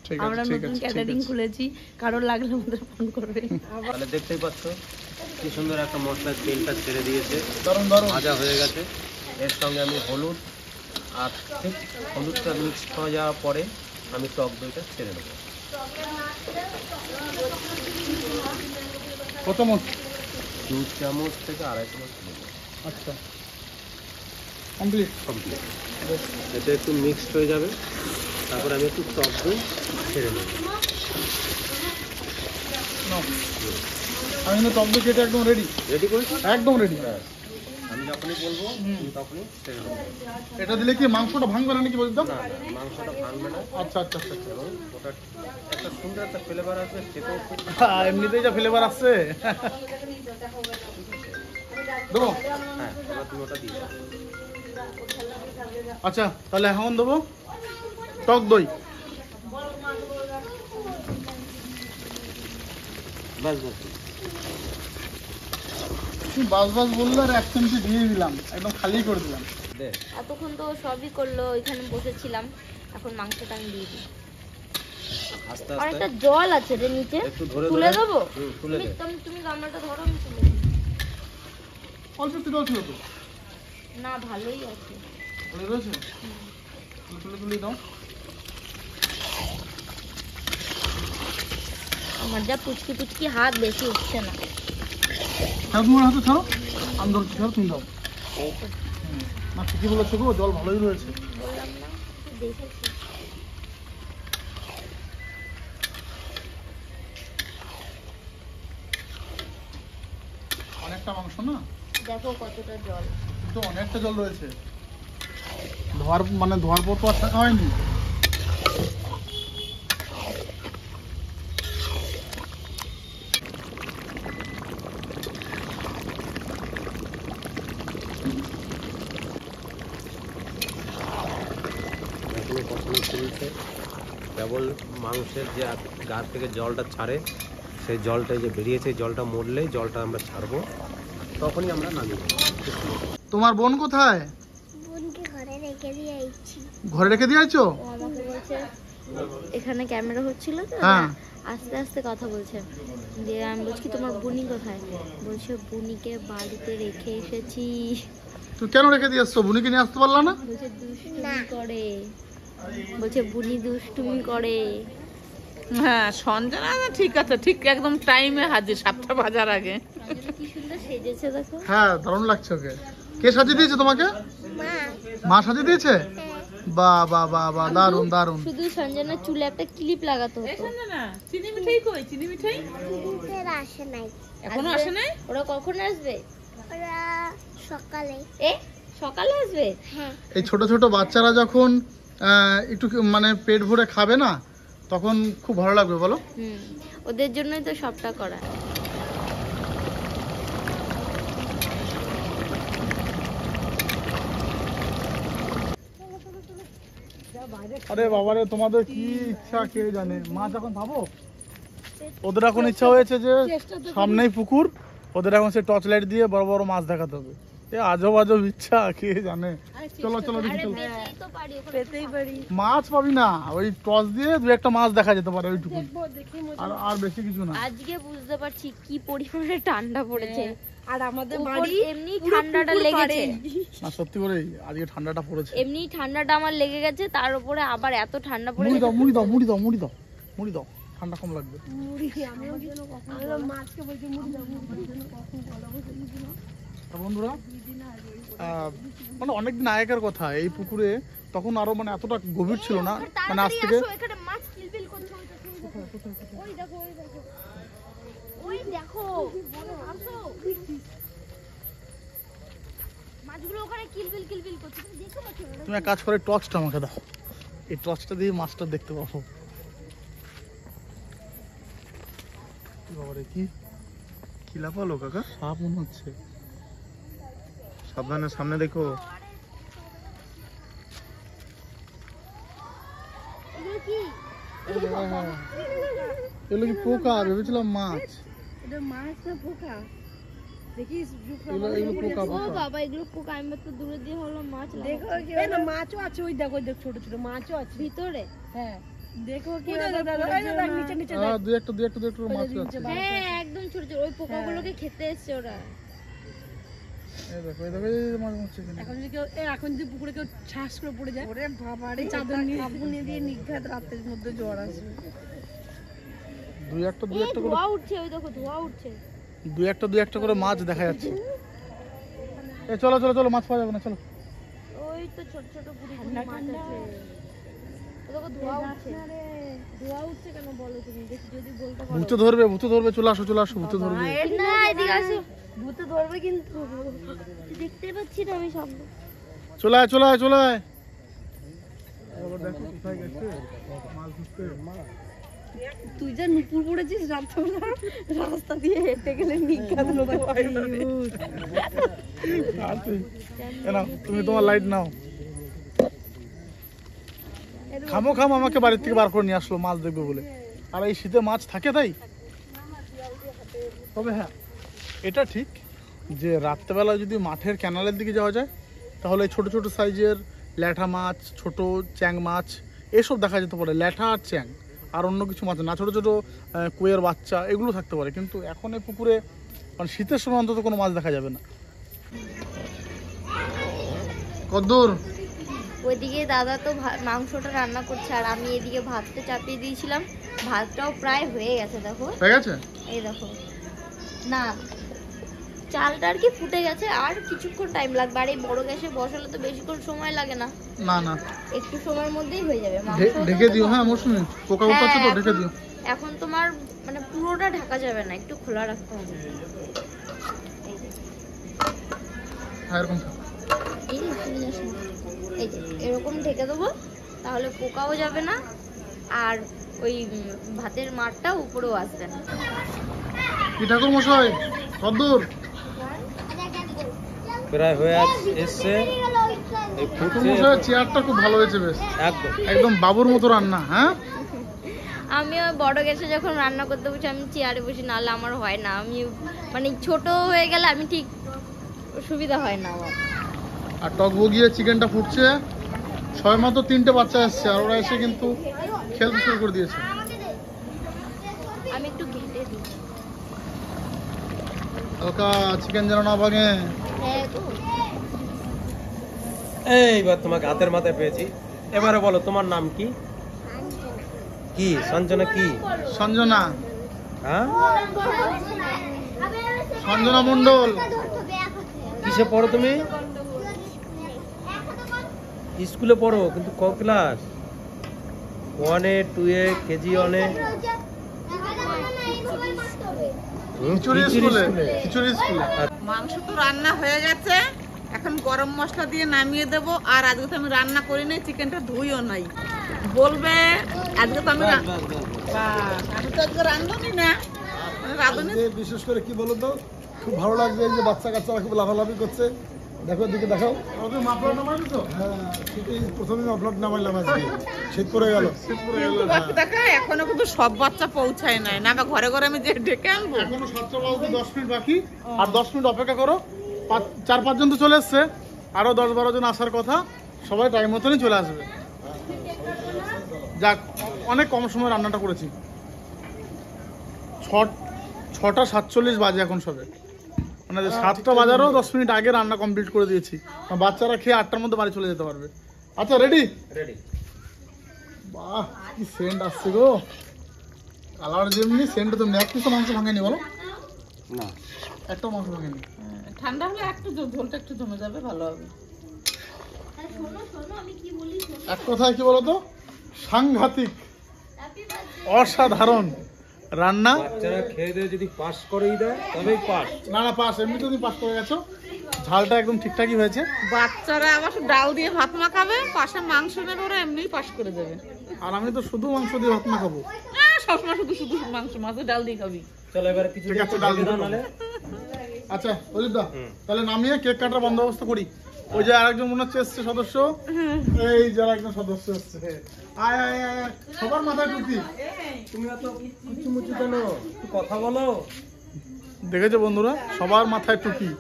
ঠিক আমরা আছে, ঠিক নতুন আছে, ঠিক ক্যাটারিং আছে। খুলেছি, কারোর লাগলে আমাদের ফোন করবে। তাহলে দেখতেই পাচ্ছ কি সুন্দর একটা মশলার তেলটা ছেড়ে দিয়েছে, দারুণ দারুণ। ভাজা হয়ে গেছে। এর সঙ্গে আমি হলুদ আর ঠিক হলুদটা মিক্স হয়ে যাওয়ার পরে আমি টক দইটা ছেড়ে দেবো। কত চামচ? 2 চামচ থেকে 2.5 চামচ দেবো। আচ্ছা, কমপ্লিট। কমপ্লিট। এটা একটু মিক্সড হয়ে যাবে, তারপরে আমি একটু টক দই ছেড়ে নেব। আমি কিন্তু টক দই কেটে একদম রেডি। রেডি করেছি, একদম রেডি। আমি যখনই বলবো তুমি তখনই ছেড়ে দেবো। এটা দিলে কি মাংসটা ভাঙবে না নাকি বলতাম? না না, মাংসটা ভাঙবে না। আচ্ছা আচ্ছা আচ্ছা। এবং ওটা একটা সুন্দর একটা ফ্লেভার আছে, খেতেও খুব এমনিতেই যা ফ্লেভার আসছে। দেবো? হ্যাঁ, এবার তুমি ওটা দিয়ে দাও। আচ্ছা, তাহলে এখন দেবো টক দই। বাস বাস। বাস বাস বললো আর 1 চামচি দিয়ে দিলাম, একদম খালি করে দিলাম। দে। এতক্ষণ তো সবই করলো, এখানে বসেছিলাম। এখন মাংসটা আমি দিয়ে দিই। আস্তে আর আস্তে একটা জল আছে রে নিচে, একটু ধরে তুলে ধরে- দেবো? তুলে দে। তুমি গামলাটা ধরো, আমি তুলে দিই। অল্প একটু জল ছিল তো, না, ভালোই আছে। ভালো রয়েছে। তুলে তুলে দাও। আমার যা পুচকি পুচকি হাত, বেশি উঠছে না। হ্যাঁ, তোমার হাতে ছাড়ো, আমি ধরছি, ছাড়ো, তুমি দাও। না, ঠিকই বলেছো গো, জল ভালোই রয়েছে। বললাম না, দেখেছি। অনেকটা মাংস না, দেখো কতটা জল। কিন্তু অনেকটা জল রয়েছে। ধোয়ার পর তো আর থাকা হয়নি। এখনো কখনো চলছে, কেবল মাংসের যে গা থেকে জলটা ছাড়ে, সেই জলটা যে বেরিয়েছে, জলটা মরলেই জলটা আমরা ছাড়বো, তখনই আমরা নামিয়ে দেবো। তোমার বোন কোথায়? বোনকে ঘরে রেখে দিয়ে আইছি। ঘরে রেখে দিয়েছো? ও আমাকে বলছে, এখানে ক্যামেরা হচ্ছিল তো, হ্যাঁ। আস্তে আস্তে কথা বলছে। দিয়ে আমি বলছি তোমার বুনি কোথায়? বলছে বুনিকে বাড়িতে রেখে এসেছি। তুই কেন রেখে দিয়ে আসছো? বুনিকে নিয়ে আসতে পারলা না? বলছে দুষ্টুমি করে, বলছে বুনি দুষ্টুমি করে। হ্যাঁ, সঞ্জনা ঠিক আছে, ঠিক একদম টাইমে হাজির, 7টা বাজার আগে। কি সুন্দর সেজেছে দেখো। হ্যাঁ, দারুণ লাগছে ওকে। কে সাজিয়ে দিয়েছে তোমাকে? মা সাজিয়ে দিয়েছে? বাহ বাহ বাহ বাহ, দারুণ দারুণ। শুধু সঞ্জনার চুলে একটা ক্লিপ লাগাতে এই হতো। সঞ্জনা, চিনি মিঠাই কই? চিনি মিঠাই দিদিদের আসে নাই, এখনো আসে নাই? ওরা কখন আসবে? ওরা সকালে। সকালে আসবে? হ্যাঁ, এই ছোট ছোট বাচ্চারা যখন একটু মানে পেট ভরে খাবে না, তখন খুব ভালো লাগবে, বলো? ওদের জন্যই তো সবটা করা। আরে বাবারে, তোমাদের কি ইচ্ছা কে জানে। মাছ এখন ভাবো, ওদের এখন ইচ্ছা হয়েছে যে সামনেই পুকুর, ওদের এখন সে টর্চ লাইট দিয়ে বড় বড় মাছ দেখাতে হবে। এ আজব আজব ইচ্ছা, কে জানে। চলো চলো দেখি, আরে চলো। পেতেই তো পারি, ওখানে পেতেই পারি। মাছ পাবি না, ওই টস দিয়ে দু একটা মাছ দেখা যেতে পারে ওইটুকু, আর আর বেশি কিছু না। আজকে বুঝতে পারছি কি পরিমাণে ঠান্ডা পড়েছে। আর আমাদের উপর বাড়ি এমনি ঠান্ডাটা লেগেছে, না সত্যি করে আজকে ঠান্ডাটা পড়েছে। এমনি ঠান্ডাটা আমার লেগে গেছে, তার উপরে আবার এত ঠান্ডা মুড়ি পড়েছে। দাও, মুড়ি দাও, মুড়ি দাও, মুড়ি দাও, মুড়ি দাও, ঠান্ডা কম লাগবে। মাছকে বলছি মুড়ি দাও, তা বন্ধুরা, মানে অনেকদিন আগেকার কথা, এই পুকুরে তখন আরো মানে এতটা গভীর ছিল না, মানে আজ থেকে এখানে মাছ কিলবিল করছে, ওই দেখো, ওই দেখো, ওই দেখো, আসো। মাছগুলো ওখানে কিলবিল কিলবিল করছে, তুমি দেখতে পাচ্ছ না? তুমি এক কাজ করে টর্চটা আমাকে দাও, এই টর্চটা দিয়ে মাছটা দেখতে পাবো। বাবারে কি কি লাফালো কাকা? সাপ মনে হচ্ছে। সাবধানে, সামনে দেখো। এগুলো কি? এগুলো কি পোকা? ভেবেছিলাম মাছ। এটা মাছ না পোকা? দেখিস এগুলো পোকা, ও পোকা। বাবা, এগুলো পোকা। আমি তো দূরে দিয়ে হলো মাছ দেখো লাগাচ্ছে। কি না, মাছও আছে, ওই দেখো, দেখ ছোট ছোট মাছও আছে ভিতরে। হ্যাঁ দেখো কি নিচে নিচে দু একটা করে মাছ আছে। হ্যাঁ, একদম ছোট ছোট ওই পোকাগুলোকে খেতে এসছে ওরা। এই দেখো, এই দেখো, এই মাছ হচ্ছে কিনা। এখন যদি পুকুরে কেউ ছাস করে পড়ে যায়, ওরে বাবা রে, চাদর নিয়ে দিয়ে নিঘাত রাতের মধ্যে জ্বর আসবে। দু একটা এই করে ধোয়া উঠছে, ওই দেখো ধোয়া উঠছে। দু একটা করে মাছ দেখা যাচ্ছে। এ চলো চলো চলো, মাছ পাওয়া যাবে না, চলো। ওই তো ছোট ছোট পুরি পুরি মাছ আছে। ওই দেখো ধোয়া উঠছে। ধোয়া উঠছে কেন বলো তুমি? দেখি যদি বলতে পারো। ভূতে ধরবে, ভূতে ধরবে, চলে আসো, চলে আসো, ভূতে ধরবে। না, এদিকে আসো। ভূতে ধরবে কিন্তু। দেখতে পাচ্ছি না আমি সামনে। চলে আয়, চলে আয়, চলে আয়। এবার দেখো কোথায় গেছে মাছ ধরতে। তুই যা নুপুর পড়েছিস রাত্রেবেলা, রাস্তা দিয়ে হেঁটে গেলে নিঘাত লোকে ভয় পাবে। এ নাও, তুমি তোমার লাইট নাও। খামো খাম আমাকে বাড়ির থেকে বার করে নিয়ে আসলো মাছ দেখবে বলে, আর এই শীতে মাছ থাকে তাই। তবে হ্যাঁ, এটা ঠিক যে রাত্রেবেলা যদি মাঠের ক্যানালের দিকে যাওয়া যায়, তাহলে ছোট ছোট সাইজের ল্যাঠা মাছ, ছোট চ্যাং মাছ এসব দেখা যেতে পারে। ল্যাঠা আর চ্যাং, আর অন্য কিছু মাছ না, ছোট ছোট কুয়ের বাচ্চা এগুলো থাকতে পারে। কিন্তু এখন এই পুকুরে মানে শীতের সময় অন্তত কোনো মাছ দেখা যাবে না। কদ্দূর? ওইদিকে দাদা তো মাংসটা রান্না করছে, আর আমি এদিকে ভাতটা চাপিয়ে দিয়েছিলাম। ভাতটাও প্রায় হয়ে গেছে, দেখো হয়ে গেছে? এই দেখো, না চালটা আর কি ফুটে গেছে, আর কিছুক্ষণ টাইম লাগবে। আর এই বড় গ্যাসে বসালে তো বেশিক্ষণ সময় লাগে না, না না, একটু সময়ের মধ্যেই হয়ে যাবে। ঢেকে দিও। হ্যাঁ মৌসুমি, পোকা উঠছে তো, ঢেকে দিও। এখন তোমার মানে পুরোটা ঢাকা যাবে না, একটু খোলা রাখতে হবে। এই যে, হ্যাঁ এরকম থাক। এই যে, তুমি যাস না। এই যে এরকম ঢেকে দেবো, তাহলে পোকাও যাবে না, আর ওই ভাতের মারটা উপরেও আসবে না। কি ঠাকুর মশাই, কদ্দূর? প্রায় হয়ে এসছে, এই ঠাকুর ফুটছে মশাই চেয়ারটা খুব ভালো হয়েছে, বেশ একদম। একদম বাবুর মতো রান্না। হ্যাঁ আমি ওই বড় গ্যাসে যখন রান্না করতে বসি আমি চেয়ারে বসি, নাহলে আমার হয় না। আমি মানে ছোট হয়ে গেলে আমি ঠিক সুবিধা হয় না আমার। আর টক বগিয়ে চিকেনটা ফুটছে, ছয় মাত্র 3টে বাচ্চা এসছে, আর ওরা এসে কিন্তু খেলতে শুরু করে দিয়েছে। আমি একটু ঘেটে দিই। হালকা চিকেন যেন না ভাঙে। হ্যাঁ গো। এইবার তোমাকে হাতের মাথায় পেয়েছি। এবারে বলো তোমার নাম কি? কি সঞ্জনা? কি সঞ্জনা? হ্যাঁ, সঞ্জনা মণ্ডল। কিসে পড়ো তুমি? স্কুলে পড়ো, কিন্তু ক ক্লাস? 1-এ, 2-এ, কেজি 1-এ? খিচুড়ি স্কুলে, খিচুড়ি স্কুলে। মাংস তো রান্না হয়ে গেছে, এখন গরম মশলা দিয়ে নামিয়ে দেবো। আর আজকে তো আমি রান্না করি নাই, চিকেনটা ধুইও নাই। বলবে আজকে তো আমি আমি তো আজকে রান্ধনি না, রাঁধুনি। বিশেষ করে কি বলুন তো, খুব ভালো লাগছে এই যে বাচ্চা কাচ্চারা খুব লাফালাফি করছে। দেখো দিকে দেখাও। হ্যাঁ, ঠিকই প্রথমে মাফলার নামাইলাম আজকে, শীত পড়ে গেল। কিন্তু বাচ্চা দেখা এখনো কিন্তু সব বাচ্চা পৌঁছায় নাই না, বা ঘরে ঘরে আমি যে ডেকে আনবো। এখনো 7টা বাজতে 10 মিনিট বাকি, আর 10 মিনিট অপেক্ষা করো, 4-5 জন তো চলে এসছে, আরও 10-12 জন আসার কথা, সবাই টাইম মতনই চলে আসবে। যাক, অনেক কম সময় রান্নাটা করেছি। 6টা 47 বাজে এখন সবে, মানে 7টা বাজারও 10 মিনিট আগে রান্না কমপ্লিট করে দিয়েছি। বাচ্চারা খেয়ে 8টার মধ্যে বাড়ি চলে যেতে পারবে। আচ্ছা, রেডি? রেডি। বাহ, কি সেন্ট আসছে গো, কালার যেমনি সেন্ট তেমনি। এক পিস মাংস ভাঙেনি বলো? না, একটা মাংস ভাঙেনি। ঠান্ডা হলে একটু ঝোলটা একটু জমে যাবে, ভালো হবে। এক কথায় কি বলতো, সাংঘাতিক অসাধারণ রান্না। বাচ্চারা খেয়ে দিয়ে যদি পাস করেই দেয় তবেই পাস। না না, পাস, এমনি তুমি পাস করে গেছো। ঝালটা একদম ঠিকঠাকই হয়েছে। বাচ্চারা আবার ডাল দিয়ে ভাত মাখাবে, পাশে মাংস নেবে, ওরা এমনিই পাস করে দেবে। আর আমি তো শুধু মাংস দিয়ে ভাত না খাবো। সবসময় শুধু শুধু মাংস, মাঝে ডাল দিয়ে খাবি। চলো এবারে কিছু ঠিক আছে, ডাল দিয়ে নালে। আচ্ছা অজিত দা, তাহলে নামিয়ে কেক কাটার বন্দোবস্ত করি। ওই যে আরেকজন মনে হচ্ছে এসছে সদস্য, এই যে আরেকজন সদস্য এসছে। আয় আয় আয়, সবার মাথায় টুপি। তুমি এত মুচি কেন, কথা বলো। দেখেছো বন্ধুরা, সবার মাথায় টুপি।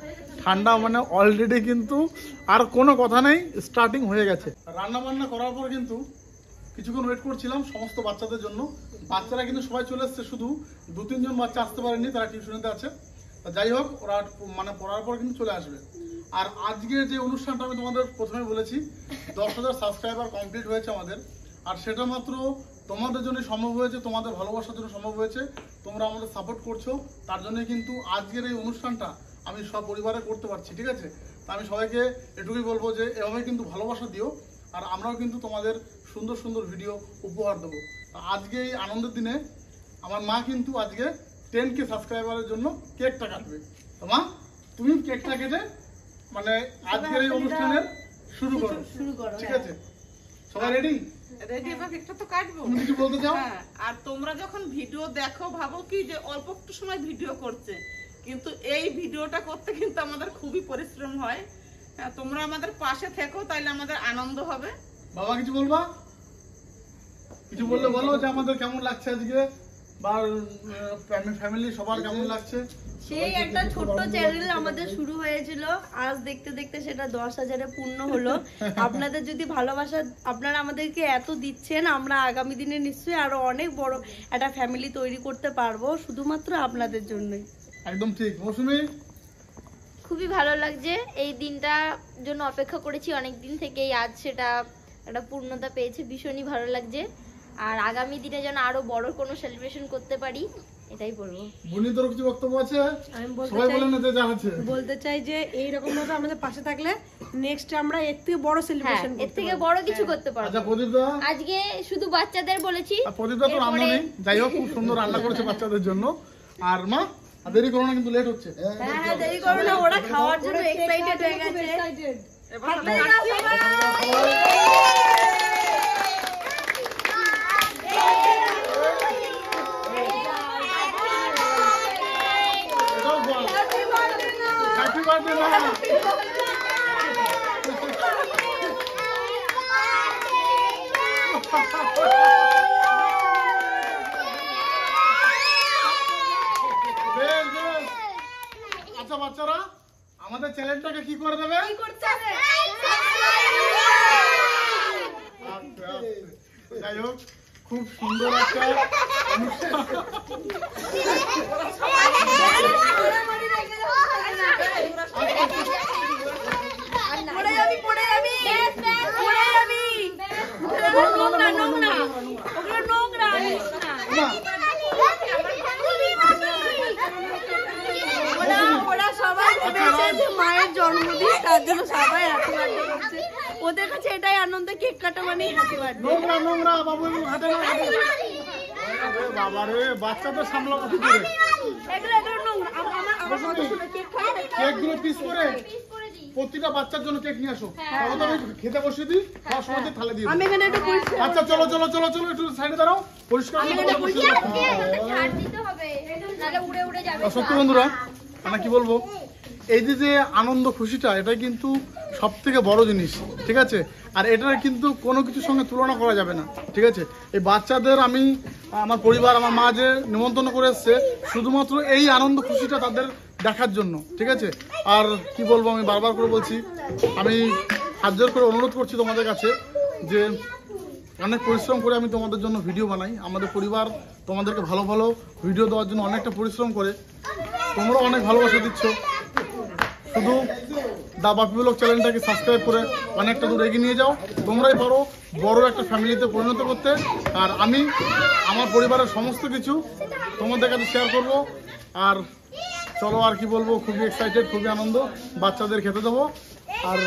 ঠান্ডা মানে অলরেডি কিন্তু আর কোনো কথা নেই, স্টার্টিং হয়ে গেছে। রান্না বান্না করার পর কিন্তু কিছুক্ষণ ওয়েট করছিলাম সমস্ত বাচ্চাদের জন্য। বাচ্চারা কিন্তু সবাই চলে এসছে, শুধু 2-3 জন বাচ্চা আসতে পারেনি, তারা টিউশনেতে আছে। যাই হোক, ওরা মানে পড়ার পর কিন্তু চলে আসবে। আর আজকে যে অনুষ্ঠানটা আমি তোমাদের প্রথমে বলেছি, 10,000 সাবস্ক্রাইবার কমপ্লিট হয়েছে আমাদের। আর সেটা মাত্র তোমাদের জন্য সম্ভব হয়েছে, তোমাদের ভালোবাসার জন্য সম্ভব হয়েছে। তোমরা আমাদের সাপোর্ট করছো, তার জন্যই কিন্তু আজকের এই অনুষ্ঠানটা আমি সব পরিবারে করতে পারছি। ঠিক আছে, তা আমি সবাইকে এটুকুই বলবো যে এভাবে কিন্তু ভালোবাসা দিও, আর আমরাও কিন্তু তোমাদের সুন্দর সুন্দর ভিডিও উপহার দেবো। আজকে এই আনন্দের দিনে আমার মা কিন্তু আজকে 10K সাবস্ক্রাইবারের জন্য কেকটা কাটবে। তো মা, তুমি কেকটা কেটে মানে আজকের এই অনুষ্ঠানের শুরু করো। ঠিক আছে, সবাই রেডি? রেডি, এবার কেকটা তো কাটবো। তুমি কিছু বলতে চাও? হ্যাঁ, আর তোমরা যখন ভিডিও দেখো ভাবো কি যে অল্প একটু সময় ভিডিও করছে, কিন্তু এই ভিডিওটা করতে কিন্তু আমাদের খুবই পরিশ্রম হয়। হ্যাঁ, তোমরা আমাদের পাশে থেকো, তাইলে আমাদের আনন্দ হবে। বাবা কিছু বলবা? কিছু বললে বলো যে আমাদের কেমন লাগছে আজকে, বা ফ্যামিলি সবার কেমন লাগছে। সেই একটা ছোট্ট চ্যানেল আমাদের শুরু হয়েছিল, আজ দেখতে দেখতে সেটা 10,000-এ পূর্ণ হলো। আপনাদের যদি ভালোবাসা, আপনারা আমাদেরকে এত দিচ্ছেন, আমরা আগামী দিনে নিশ্চয়ই আরো অনেক বড় একটা ফ্যামিলি তৈরি করতে পারবো, শুধুমাত্র আপনাদের জন্যই। একদম ঠিক। মৌসুমী? খুবই ভালো লাগছে, এই দিনটার জন্য অপেক্ষা করেছি অনেক দিন থেকেই, আজ সেটা একটা পূর্ণতা পেয়েছে, ভীষণই ভালো লাগছে। আর আগামী দিনে যেন আরো বড় কোনো সেলিব্রেশন করতে পারি, এটাই বলবো। বুনি, তোর কিছু বক্তব্য আছে? আমি সবাই বলেন না যে যা আছে। বলতে চাই যে এইরকম ভাবে আমাদের পাশে থাকলে নেক্সট আমরা এর থেকে বড় হ্যাঁ, সেলিব্রেশন এর থেকে বড় কিছু করতে পারবো। আচ্ছা প্রদীপ দা? আজকে শুধু বাচ্চাদের বলেছি, আর প্রদীপ দা তো রান্না নেই, যাই হোক খুব সুন্দর রান্না করেছে বাচ্চাদের জন্য। আর মা, দেরি করো না কিন্তু, লেট হচ্ছে। হ্যাঁ, দেরি করো না, ওরা খাওয়ার জন্য এক্সাইটেড হয়ে গেছে। এবার আমরা কাটছি। হ্যাপি বার্থডে মা। আচ্ছা বাচ্চারা, আমাদের চ্যানেলটাকে কি করে দেবে? যাই হোক, খুব সুন্দর একটা অনুষ্ঠান। মায়ের জন্মদিন, তার জন্য সবাই হ্যাপি বার্থডে করছে। ওদের কাছে এটাই আনন্দ, কেক কাটা মানে হ্যাপি বার্থডে। নোংরা নোংরা বাবু, হাতে না হাতে। বাবা রে, বাচ্চাদের সামলাবো কি করে? কেকগুলো পিস করে প্রতিটা বাচ্চার জন্য কেক নিয়ে আসো, তাহলে আমি খেতে বসিয়ে দিই, খাওয়ার সময় থালে দিয়ে আমি এখানে একটু পরিষ্কার। আচ্ছা চলো চলো চলো চলো, একটু সাইডে দাঁড়াও, পরিষ্কার করে বসিয়ে দাও। ছাড় দিতে হবে, নাহলে উড়ে উড়ে যাবে। সত্যি বন্ধুরা, মানে কি বলবো, এই যে যে আনন্দ খুশিটা, এটা কিন্তু সব থেকে বড় জিনিস। ঠিক আছে, আর এটার কিন্তু কোনো কিছুর সঙ্গে তুলনা করা যাবে না। ঠিক আছে, এই বাচ্চাদের আমি, আমার পরিবার, আমার মা যে নিমন্ত্রণ করে এসছে, শুধুমাত্র এই আনন্দ খুশিটা তাদের দেখার জন্য, ঠিক আছে? আর কি বলবো, আমি বারবার করে বলছি, আমি হাত জোর করে অনুরোধ করছি তোমাদের কাছে যে অনেক পরিশ্রম করে আমি তোমাদের জন্য ভিডিও বানাই। আমাদের পরিবার তোমাদেরকে ভালো ভালো ভিডিও দেওয়ার জন্য অনেকটা পরিশ্রম করে, তোমরাও অনেক ভালোবাসা দিচ্ছ। শুধু দা বাপি ব্লগ চ্যানেলটাকে সাবস্ক্রাইব করে অনেকটা দূর এগিয়ে নিয়ে যাও। তোমরাই পারো বড় একটা ফ্যামিলিতে পরিণত করতে। আর আমি আমার পরিবারের সমস্ত কিছু তোমাদের কাছে শেয়ার করব। আর চলো, আর কি বলবো, খুবই এক্সাইটেড, খুবই আনন্দ। বাচ্চাদের খেতে দেবো আর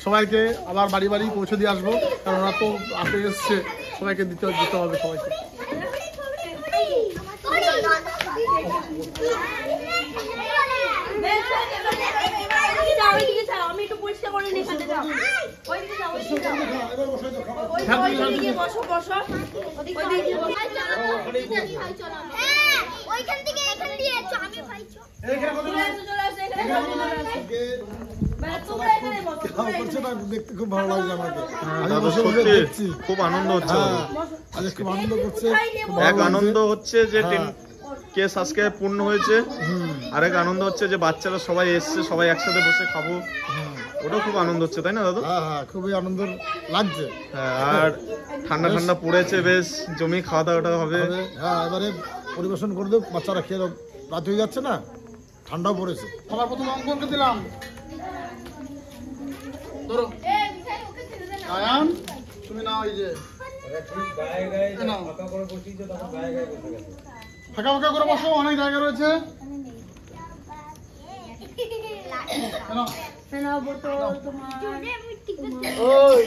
সবাইকে আবার বাড়ি বাড়ি পৌঁছে দিয়ে আসবো, কারণ ওরা তো আসে এসছে, সবাইকে দিতে হবে সবাইকে। আমি একটু পরিষ্কার করে নিই, সাথে যাও ওইদিকে যাও, ওইদিকে যাও, বসো বসো, ওইদিকে ওইখান থেকে এখান দিয়ে আমি ভাই দেখতে খুব ভালো লাগছে আমাকে। আমি বসে বসে দেখছি, খুব আনন্দ হচ্ছে। আজ খুব আনন্দ করছে। এক আনন্দ হচ্ছে যে 10K সাবস্ক্রাইব পূর্ণ হয়েছে, আরেক আনন্দ হচ্ছে যে বাচ্চারা সবাই এসছে, সবাই একসাথে বসে খাবো, ওটাও খুব আনন্দ হচ্ছে, তাই না দাদু? হ্যাঁ, খুবই আনন্দ লাগছে। হ্যাঁ, আর ঠান্ডা ঠান্ডা পড়েছে, বেশ জমি খাওয়া দাওয়াটা হবে। হ্যাঁ, এবারে পরিবেশন করে দেব, বাচ্চারা খেয়ে দেব, রাত হয়ে যাচ্ছে না, ঠান্ডাও পড়েছে। সবার প্রথম অঙ্কনকে দিলাম, ধরো আয়ান, তুমি নাও, এই যে ফাঁকা ফাঁকা করে বসো, অনেক জায়গা রয়েছে। ওই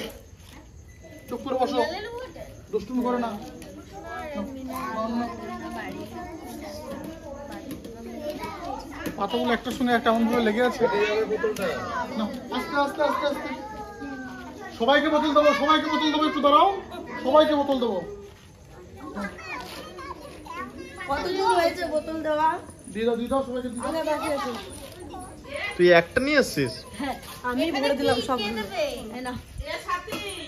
চুপ করে বসো, দুষ্টুমি করে না। পাতাগুলো একটার সঙ্গে একটা এমন ভাবে লেগে আছে। নাও, আস্তে আস্তে আস্তে আস্তে। সবাইকে বোতল দেবো, সবাইকে বোতল দেবো, একটু দাঁড়াও, সবাইকে বোতল দেবো। কতদিন হয়েছে বোতল দেওয়া? দিয়ে দাও সবাইকে দিয়ে দাও। বাকি আছে। তুই একটা নিয়ে এসছিস? হ্যাঁ, আমি ভরে দিলাম সবগুলো। এই নাও।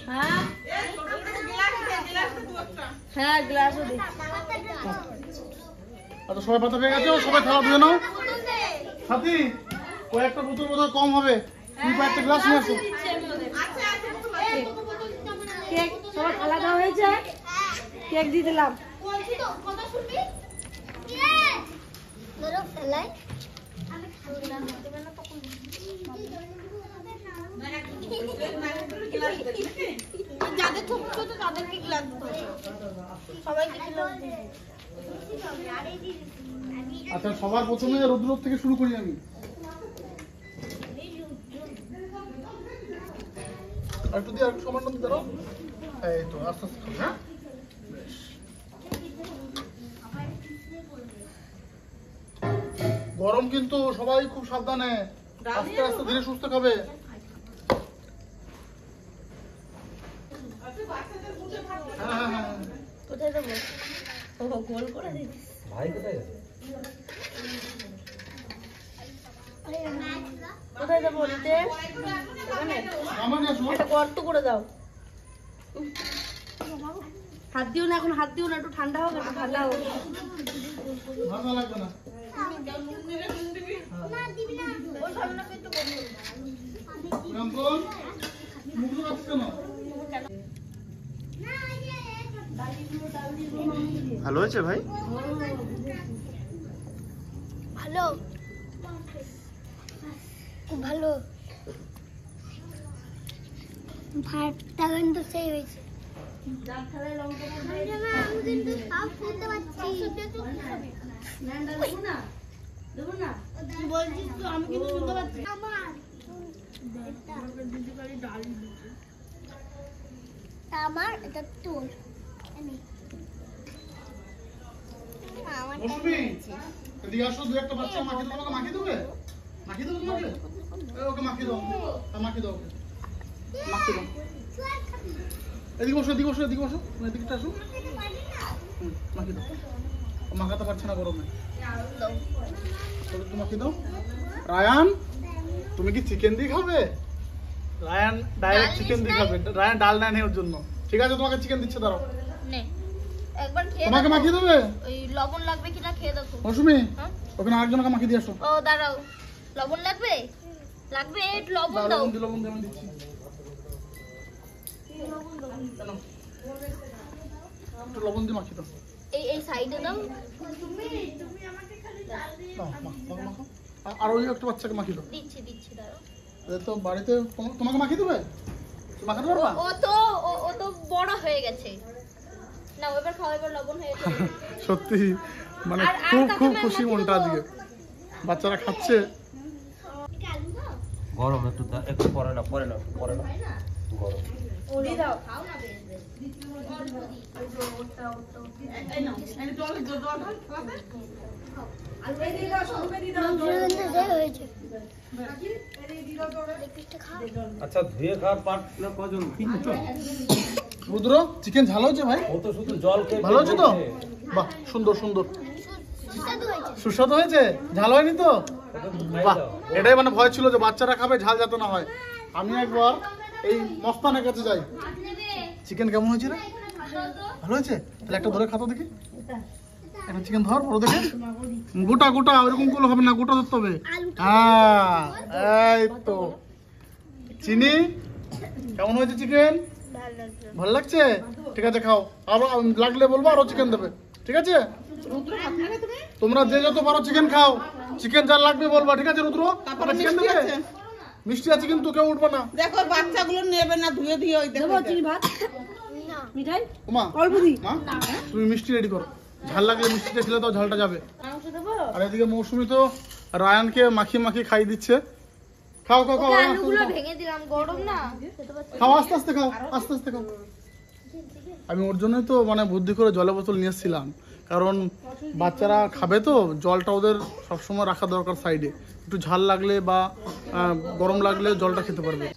হ্যাঁ হ্যাঁ, গ্লাসও দিই। আচ্ছা, সবাই পাতা পেয়ে গেছে, সবাই খাওয়া ধুয়ে নাও। সাথী, ওই একটা বোতল বোধহয় কম হবে, তুমি একটা গ্লাস নিয়ে আসো। কেক সবার খাওয়া দাওয়া হয়েছে, কেক দিয়ে দিলাম। ধরো ফেলাই যাদের ছোট ছোট তাদেরকে গ্লাস সবাইকে গ্লাস দিই। আচ্ছা, সবার প্রথমে রুদ্র থেকে শুরু করি আমি। একটু দিয়ে একটু সমান দিতে দাও। এই তো আস্তে আস্তে, হ্যাঁ বেশ। গরম কিন্তু, সবাই খুব সাবধানে, আস্তে আস্তে ধীরে সুস্থ খাবে। হ্যাঁ হ্যাঁ হ্যাঁ, কোথায় দেবো? ও গোল করে দিচ্ছিস। ভাই কোথায় গেছে? কোথায় দেবো? নিতে আমার নিয়ে আসো। একটা গর্ত করে দাও। হাত দিও না, এখন হাত দিও না, একটু ঠান্ডা হোক, একটু ঠান্ডা হোক। ভালো লাগবে না। অঙ্কন, মুখগুলো কাটছে কেন? ভালো হয়েছে ভাই? ভালো, খুব ভালো। ভাতটা কিন্তু সেই হয়েছে। আমি কিন্তু সব খেতে পাচ্ছি। বলছিস তো, আমি কিন্তু শুনতে পাচ্ছি। আমার এটা তোর। মৌসুমী, এদিকে আসো, দু একটা বাচ্চা মাখিয়ে দেবো। আমাকে মাখিয়ে দেবে? মাখিয়ে দেবো তোমাকে? ওকে মাখিয়ে দাও, মাখিয়ে দাও, ওকে মাখিয়ে দাও। এদিকে বসো, এদিকে বসো, এদিকে বসো, এদিকটা আসো। মাখিয়ে দাও, ও মাখাতে পারছে না গরমে। একটু মাখিয়ে দাও। রায়ান, তুমি কি চিকেন দিয়ে খাবে? রায়ান ডাইরেক্ট চিকেন দিয়ে খাবে। রায়ান ডাল নেয় ওর জন্য। ঠিক আছে, তোমাকে চিকেন দিচ্ছে, দাঁড়াও। একবার খেয়ে তোমাকে দেখো। মাখিয়ে দেবে ওই লবণ লাগবে কিনা খেয়ে দেখো। মৌসুমি হ্যাঁ? ওখানে আরেকজনকে মাখিয়ে দিয়ে আসো ও দাঁড়াও, লবণ লাগবে? লাগবে, একটু লবণ দাও। লবণ দিয়ে আমি দিচ্ছি একটু লবণ দিয়ে মাখিয়ে দাও এই সাইডে দাও। নাও, মাখো, মাখো। আর ওই একটা বাচ্চাকে মাখিয়ে দাও দিচ্ছি দাঁড়াও। এ তো বাড়িতে তোমাকে মাখিয়ে দেবে তুমি মাখাতে পারবা ও তো বড় হয়ে গেছে। না এবার খাও, এবার লবণ হয়ে গেছে। সত্যি মানে আর খুব খুব কাকিমা খুশি মাখিয়ে মনটা দেবো। আজকে বাচ্চারা খাচ্ছে গরম একটু পরে না গরম আচ্ছা ধুয়ে খাওয়ার পাট কজন? রুদ্র চিকেন ঝাল হয়েছে ভাই ও তো শুধু জল খেয়ে ভালো হয়েছে তো বাহ সুন্দর সুন্দর সুস্বাদু হয়েছে ঝাল হয়নি তো বাহ এটাই মানে ভয় ছিল যে বাচ্চারা খাবে ঝাল যাতে না হয় আমি একবার এই মস্তানের কাছে যাই চিকেন কেমন হয়েছে রে ভালো হয়েছে তাহলে একটা ধরে খাতো দেখি একটা চিকেন ধর বড় দেখে গোটা গোটা ওরকম করলে হবে না গোটা ধরতে হবে হ্যাঁ এই তো চিনি কেমন হয়েছে চিকেন ভালো লাগছে ঠিক আছে খাও আরো লাগলে বলবো আরো চিকেন দেবে ঠিক আছে তোমরা যে যত পারো চিকেন খাও চিকেন যা লাগবে বলবা ঠিক আছে রুদ্র তারপরে চিকেন মিষ্টি দেবে আছে। মিষ্টি আছে কিন্তু কেউ উঠবে না দেখো বাচ্চাগুলো নেবে না, ধুয়ে দিয়ে ওই দেখো মিঠাই ওমা অল্প দি মা তুমি মিষ্টি রেডি করো ঝাল লাগলে মিষ্টিটা খেলে তো ঝালটা যাবে মাংস দেবো। আর এদিকে মৌসুমি তো রায়ানকে মাখিয়ে মাখিয়ে খাইয়ে দিচ্ছে খাও খাও খাও আস্তে আলুগুলো আস্তে ভেঙে দিলাম, গরম না খেতে পাচ্ছি। খাও আস্তে আস্তে খাও আস্তে আস্তে খাও আমি ওর জন্যই তো মানে বুদ্ধি করে জলের বোতল নিয়ে এসেছিলাম কারণ বাচ্চারা খাবে তো জলটা ওদের সবসময় রাখা দরকার সাইডে একটু ঝাল লাগলে বা গরম লাগলে জলটা খেতে পারবে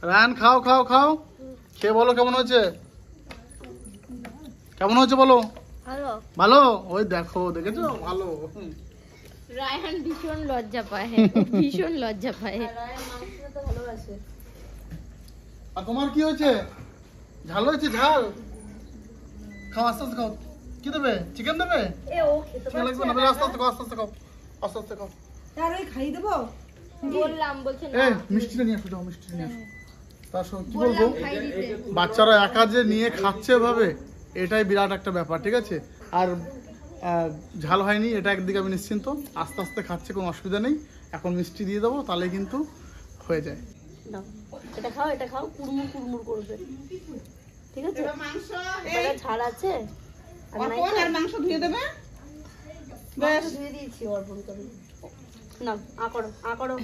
রায়ান খাও খাও খাও খেয়ে বলো কেমন হয়েছে কেমন হয়েছে বলো ভালো। ভালো ওই দেখো দেখেছো ভালো রায়হান ভীষণ লজ্জা পায়, ভীষণ লজ্জা পায়। আর তোমার কি হয়েছে ঝাল হয়েছে ঝাল খাও আস্তে আস্তে খাও কি দেবে চিকেন দেবে চিকেন লাগবে না আস্তে আস্তে খাও আস্তে আস্তে খাও আস্তে আস্তে খাও তার ওই খাই দেবো। বললাম, বলছে না। এই মিষ্টিটা নিয়ে আসো যাও মিষ্টিটা নিয়ে আসো তার সঙ্গে কি বলবো বাচ্চারা একা যে নিয়ে খাচ্ছে এভাবে এটাই বিরাট একটা ব্যাপার ঠিক আছে আর ঝাল হয়নি এটা একদিকে আমি নিশ্চিন্ত আস্তে আস্তে খাচ্ছে কোনো অসুবিধা নেই এখন মিষ্টি দিয়ে দেবো তাহলে কিন্তু হয়ে যায় দাও এটা খাও কুড়মুড় করবে ঠিক আছে। এবার মাংস এটা ঝাল আছে আর নাই অল্প আর মাংস ধুয়ে দেবে বেশ। ধুয়ে দিয়েছি অর্পণ করে না আ করো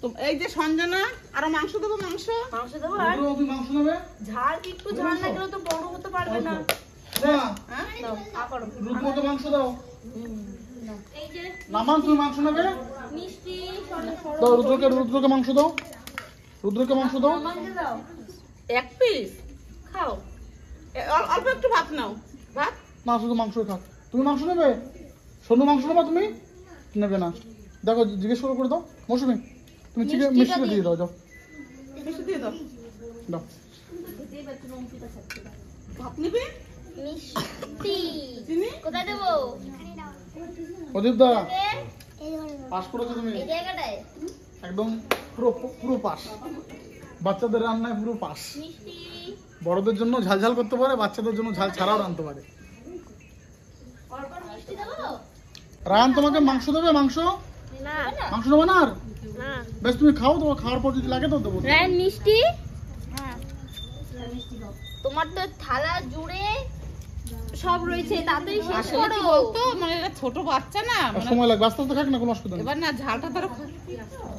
তো এই যে সঞ্জনা আরো মাংস দেবো মাংস মাংস দেবো আর রুদ্র, তুমি মাংস নেবে ঝাল একটু ঝাল না গেলে তো বড় হতে পারবে না। না দাও আ করো রুদ্র তো মাংস দাও এই যে নামান তুমি মাংস নেবে মিষ্টি দাও রুদ্রকে মাংস দাও রুদ্রকে মাংস দাও দাও এক পিস খাও। অল্প একটু ভাত নাও ভাত না শুধু মাংস খাও তুমি মাংস নেবে সোনু মাংস নেবা তুমি নেবে না দেখো জিজ্ঞেস করে দাও মৌসুমি তুমি চিকেন মিষ্টিটা দিয়ে দাও যাও মিষ্টি দিয়ে দাও দাও ভাত নিবি মিষ্টি চিনি কোথায় দেবো? অদীপ দা পাস করেছো তুমি এই জায়গাটায় একদম পুরো পুরো পাস বাচ্চাদের রান্নায় পুরো পাস মিষ্টি বড়দের জন্য ঝাল ঝাল করতে পারে বাচ্চাদের জন্য ঝাল ছাড়াও রাঁধতে পারে অল্প মিষ্টি দেবো? রায়ান তোমাকে মাংস দেবে মাংস না মাংস নেবে না আর না। বেশ তুমি খাও তোমার খাওয়ার পর যদি লাগে তো দেবো রায়ন মিষ্টি? হ্যাঁ তোমার তো থালা জুড়ে সব রয়েছে, তাড়াতাড়ি শেষ আসলে করো। কি বলতো মানে এটা ছোট বাচ্চা না আর মানে সময় লাগবে আস্তে আস্তে খাক না কোনো অসুবিধা নেই এবার না ঝালটা ধরো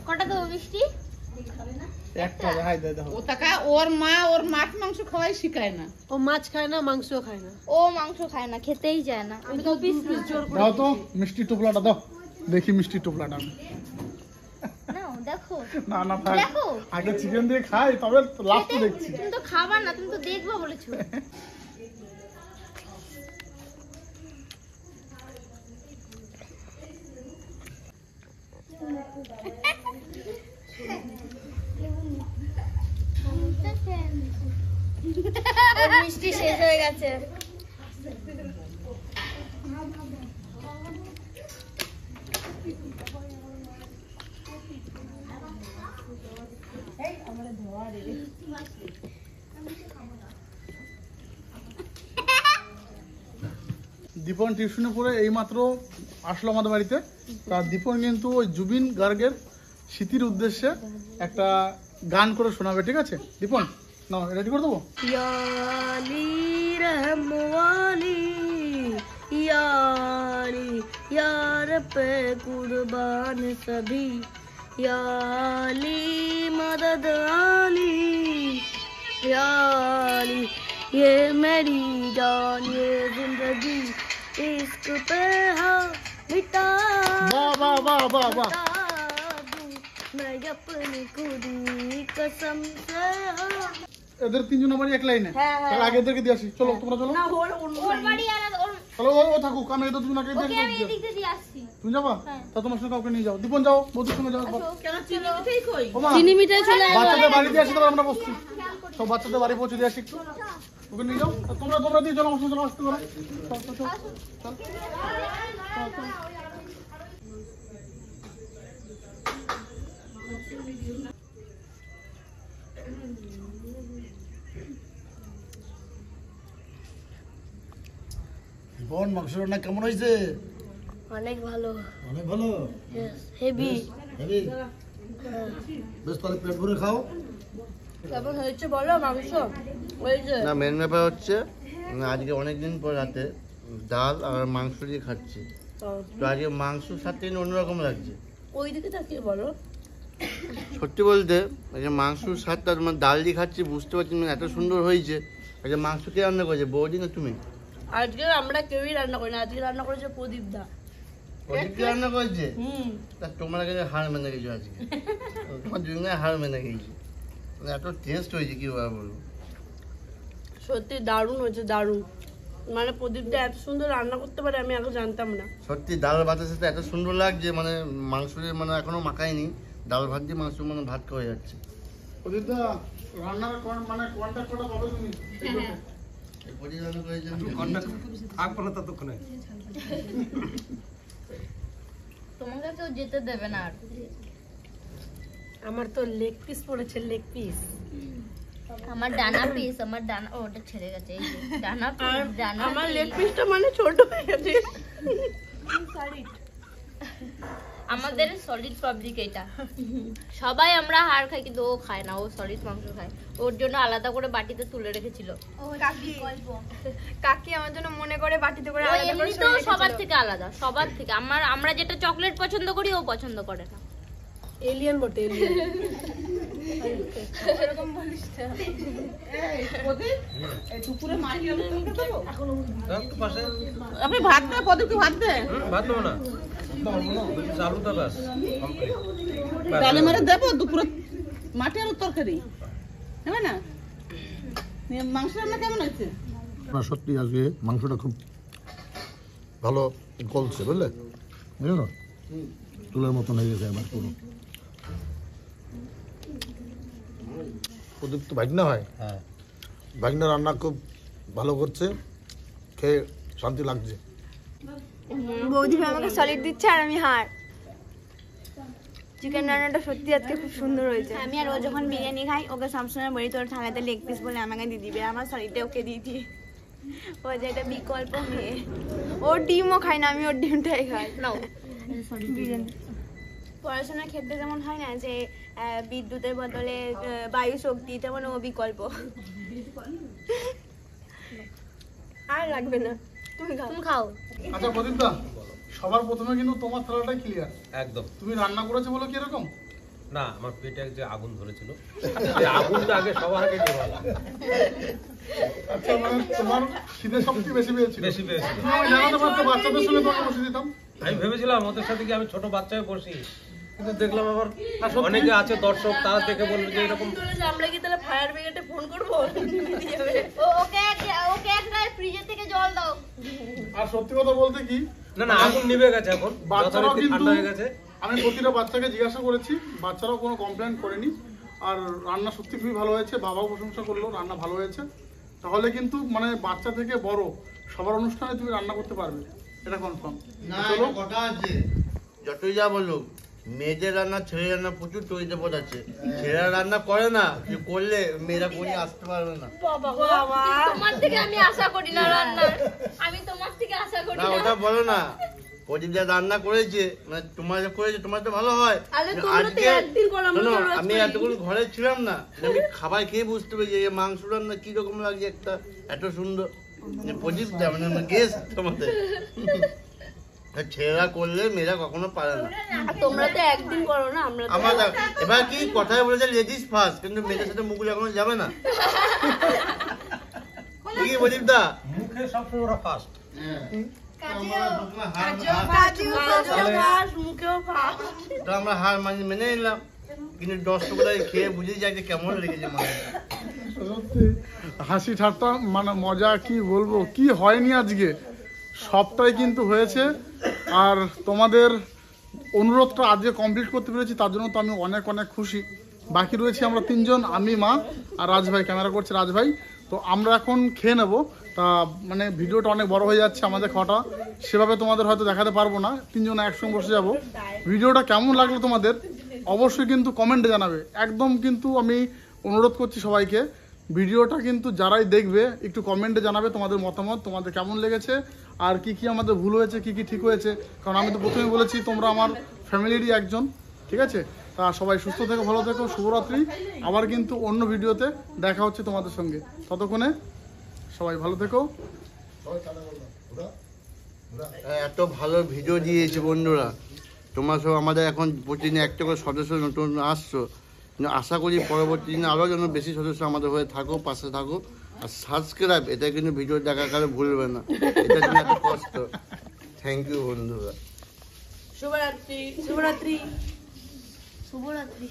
কটা দেবো মিষ্টি? একটা হাই দেয় দেখো ও টাকা ওর মাছ মাংস খাওয়াই শিখায় না ও মাছ খায় না মাংস খায় না। ও মাংস খায় না, খেতেই যায় না। আমি তো পিস পিস জোর করে দাও তো মিষ্টি টোপলাটা দাও দেখি মিষ্টি টোপলাটা নাও দেখো। না না থাক দেখো। আগে চিকেন দিয়ে খাই তবে লাস্টে দেখছি তুমি তো খাবার না, তুমি তো দেখবা বলেছো। ওর মিষ্টি শেষ হয়ে গেছে। দীপন টিউশনে পড়ে এইমাত্র আসলো আমাদের বাড়িতে। তা দীপন কিন্তু ওই জুবিন গার্গের স্মৃতির উদ্দেশ্যে একটা গান করে শোনাবে, ঠিক আছে? দীপন না রেডি করে দেবো। याली रहम वाली यारी यार पे कुर्बान सभी याली मदद आली याली ये मेरी जान ये जिंदगी इश्क पे हाँ मिटा বাহ বাহ বাহ বাহ বাহ। दूं मैं अपनी खुदी कसम से हाँ এদের তিনজনের বাড়ি এক লাইনে, হ্যাঁ, হ্যাঁ। তাহলে আগে এদেরকে দিয়ে আসি। চলো তোমরা চলো। না ওর অন্য ওর বাড়ি আলাদা, ওর চলো ও থাকুক, আমি এদের দুজন আগে ওকে আমি দিয়ে এদিক দিয়ে দিয়ে আসছি। তুমি যাবা? তা তোমার সঙ্গে কাউকে নিয়ে যাও। দীপন যাও, বৌদির সঙ্গে যাও একবার। কেন চিনি মিঠাই কই? ও মা, চিনি মিঠাই চলে আসবে। বাচ্চাদের বাড়ি দিয়ে আসি, তারপর আমরা বসছি। সব বাচ্চাদের বাড়ি পৌঁছে দিয়ে আসি একটু। ওকে নিয়ে যাও। আর তোমরা দিয়ে চলো আমার সঙ্গে, চলো আসতে পারো। চল চল চল চল। চল, চল। বোন মাংস রান্না কেমন হয়েছে? অনেক ভালো, অনেক ভালো, হেভি। হেভি। বেশ তাহলে পেট ভরে খাও। কেমন হয়েছে বলো মাংস? ওই যে না মেন ব্যাপার হচ্ছে আজকে অনেকদিন পর রাতে ডাল আর মাংস দিয়ে খাচ্ছি, তো আজকে মাংসর সাথে অন্যরকম লাগছে। ওই দিকে তাকিয়ে বলো। সত্যি বলতে এই যে মাংসর স্বাদটা তোমার ডাল দিয়ে খাচ্ছি, বুঝতে পারছি না এত সুন্দর হয়েছে। এই যে মাংস কে রান্না করেছে, বৌদি না তুমি? আজকে আমরা কেউই রান্না করি না, আজকে রান্না করেছে প্রদীপ দা। প্রদীপ কে রান্না করেছে? হুম, তা তোমরা কাছে হার মেনে গেছো আজকে, তোমার দুজনে হার মেনে গেছি। মানে এত টেস্ট হয়েছে কি বলবো। সত্যি দারুণ হয়েছে, দারুণ। মানে প্রদীপ দা এত সুন্দর রান্না করতে পারে আমি আগে জানতাম না। সত্যি ডাল ভাতের সাথে এত সুন্দর লাগছে, মানে মাংস দিয়ে মানে এখনো মাখায়নি, ডাল ভাত দিয়ে মাংস মানে ভাত খাওয়া যাচ্ছে। প্রদীপদা, রান্নার মানে কন্ট্যাক্ট করা পাবে তুমি? প্রদীপ রান্না করেছে থাকবো না ততক্ষণে। তোমাকে কেউ যেতে দেবে না আর। আমার তো লেগ পিস পড়েছে, লেগ পিস। আমার ডানা পিস, আমার ডানা ওটা ছেড়ে গেছে, এই যে ডানা পিস, ডানা আমার piece। লেগ পিসটা মানে ছোট হয়ে গেছে। আমাদের সলিড পাবলিক এটা। সবাই আমরা হাড় খাই কিন্তু ও খায় না, ও সলিড মাংস খায়। ওর জন্য আলাদা করে বাটিতে তুলে রেখেছিল। কাকি আমার জন্য মনে করে বাটিতে করে ও আলাদা করে এমনিতেও সরিয়ে সবার রেখেছিল। থেকে আলাদা, সবার থেকে। আমরা যেটা চকলেট পছন্দ করি ও পছন্দ করে না। এলিয়েন বটে, এলিয়েন। এরকম বলিস না। এই দুপুরে মাটি আমি তোমাকে দেবো? একটু পাশে আপনি ভাত দে, প্রদীপকে ভাত দে। ভাত দেবো না, চালুটা ব্যাস কমপ্লিট। ডালে মেরে দেবো দুপুরে মাটি আর তরকারি, হবে না? নিয়ে মাংস রান্না কেমন হয়েছে? না সত্যি আজকে মাংসটা খুব ভালো গলছে, বুঝলে? বুঝলো না, তুলের মতন হয়ে গেছে এবার পুরো। প্রদীপ তো ভাগনা হয়, হ্যাঁ ভাগনা রান্না খুব ভালো করছে, খেয়ে শান্তি লাগছে। বৌদি ভাই আমাকে সলিড দিচ্ছে আর আমি হার। চিকেন রান্নাটা সত্যি আজকে খুব সুন্দর হয়েছে। আমি আর ও যখন বিরিয়ানি খাই ওকে সবসময় বলি তোর থালাতে লেগ পিস বলে আমাকে দিয়ে দিবে, আমার সলিডে ওকে দিয়ে দিই। ও যে এটা বিকল্প মেয়ে। ওর ডিমও খাই না, আমি ওর ডিমটাই খাই। নাও। বিরিয়ানি পড়াশোনার ক্ষেত্রে যেমন হয় না যে বিদ্যুতের বদলে বায়ু শক্তি, তেমন ও বিকল্প। আর লাগবে না, তুমি খাও। তুমি খাও। আচ্ছা প্রদীপদা, সবার প্রথমে কিন্তু তোমার থালাটাই ক্লিয়ার। একদম। তুমি রান্না করেছো বলো কি এরকম? না, আমার পেটে যে আগুন ধরেছিল, সেই আগুনটা আগে সবার আগে নিভালাম। আচ্ছা মানে তোমার খিদে সবচেয়ে বেশি পেয়েছিল? বেশি পেয়েছিল। তুমি জানাতে পারতো বাচ্চাদের সঙ্গে তোমাকে বসে দিতাম। আমি ভেবেছিলাম ওদের সাথে কি আমি ছোট বাচ্চায় বসি, কিন্তু দেখলাম আবার অনেকে আছে দর্শক, তারা দেখে বলবে যে এরকম। আমরা কি তাহলে ফায়ার ব্রিগেডে ফোন করবো? ওকে একটা ফ্রিজের থেকে জল দাও। আর সত্যি কথা বলতে কি, না না, আগুন নিভে গেছে এখন, বাচ্চারাও যথারীতি কিন্তু ঠান্ডা হয়ে গেছে। আমি প্রতিটা বাচ্চাকে জিজ্ঞাসা করেছি, বাচ্চারাও কোনো কমপ্লেন করেনি। আর রান্না সত্যি খুবই ভালো হয়েছে, বাবাও প্রশংসা করলো রান্না ভালো হয়েছে। তাহলে কিন্তু মানে বাচ্চা থেকে বড় সবার অনুষ্ঠানে তুমি রান্না করতে পারবে, এটা কনফার্ম। না একটা কথা আছে, যতই যা বলুক মেয়েদের রান্না ছেলে রান্না প্রচুর তৈরিপদ আছে। ছেলেরা রান্না করে না, যে করলে মেয়েরা কোনি আসতে পারবে না। তোমার থেকে আমি আশা করি না রান্নার, আমি তোমার থেকে আশা করি না না। ওটা বলো না, প্রদীপ যা রান্না করেছে মানে তোমার যা করেছে তোমার তো ভালো হয়। আজকে শোনো, আমি এতক্ষণ ঘরে ছিলাম না, আমি খাবার খেয়ে বুঝতে পেরেছি যে মাংস রান্না কি রকম লাগছে, একটা এত সুন্দর প্রদীপ দা মানে গেস্ট তোমাদের। ছেলেরা করলে মেয়েরা কখনো পারে না। তোমরা তো একদিন করো না, আমরা আমার এবার কি কথায় বলেছে লেডিস ফার্স্ট, কিন্তু মেয়েদের সাথে মুখ এখনো যাবে না। কি প্রদীপ দা মুখে সবসময় ওরা ফার্স্ট। তো আমরা হার মেনে নিলাম, কিন্তু 10 টুকরা খেয়ে বুঝে যায় যে কেমন লেগেছে মানে। সত্যি হাসি ঠাট্টা মানে মজা কি বলবো, কি হয়নি আজকে সবটাই কিন্তু হয়েছে। আর তোমাদের অনুরোধটা আজকে কমপ্লিট করতে পেরেছি, তার জন্য তো আমি অনেক অনেক খুশি। বাকি রয়েছি আমরা 3 জন, আমি, মা আর রাজভাই, ক্যামেরা করছে রাজভাই। তো আমরা এখন খেয়ে নেবো। তা মানে ভিডিওটা অনেক বড় হয়ে যাচ্ছে, আমাদের খাওয়াটা সেভাবে তোমাদের হয়তো দেখাতে পারবো না, 3 জন একসঙ্গে বসে যাব। ভিডিওটা কেমন লাগলো তোমাদের অবশ্যই কিন্তু কমেন্টে জানাবে। একদম কিন্তু আমি অনুরোধ করছি সবাইকে, ভিডিওটা কিন্তু যারাই দেখবে একটু কমেন্টে জানাবে তোমাদের মতামত, তোমাদের কেমন লেগেছে আর কি কি আমাদের ভুল হয়েছে, কি কি ঠিক হয়েছে। কারণ আমি তো প্রথমে বলেছি তোমরা আমার ফ্যামিলিরই একজন, ঠিক আছে? তা সবাই সুস্থ থেকো, ভালো থেকো, শুভরাত্রি। আবার কিন্তু অন্য ভিডিওতে দেখা হচ্ছে তোমাদের সঙ্গে, ততক্ষণে সবাই ভালো থেকো। এত ভালো ভিডিও দিয়েছে বন্ধুরা, তোমরা সব আমাদের এখন প্রতিদিন একটা করে সদস্য নতুন আসছো, কিন্তু আশা করি পরবর্তী দিনে আরও যেন বেশি সদস্য আমাদের হয়ে থাকো, পাশে থাকো। আর সাবস্ক্রাইব, এটা কিন্তু ভিডিও দেখার কারণে ভুলবে না, এটা জন্য এত কষ্ট। থ্যাংক ইউ বন্ধুরা। শুভরাত্রি। শুভরাত্রি। শুভরাত্রি।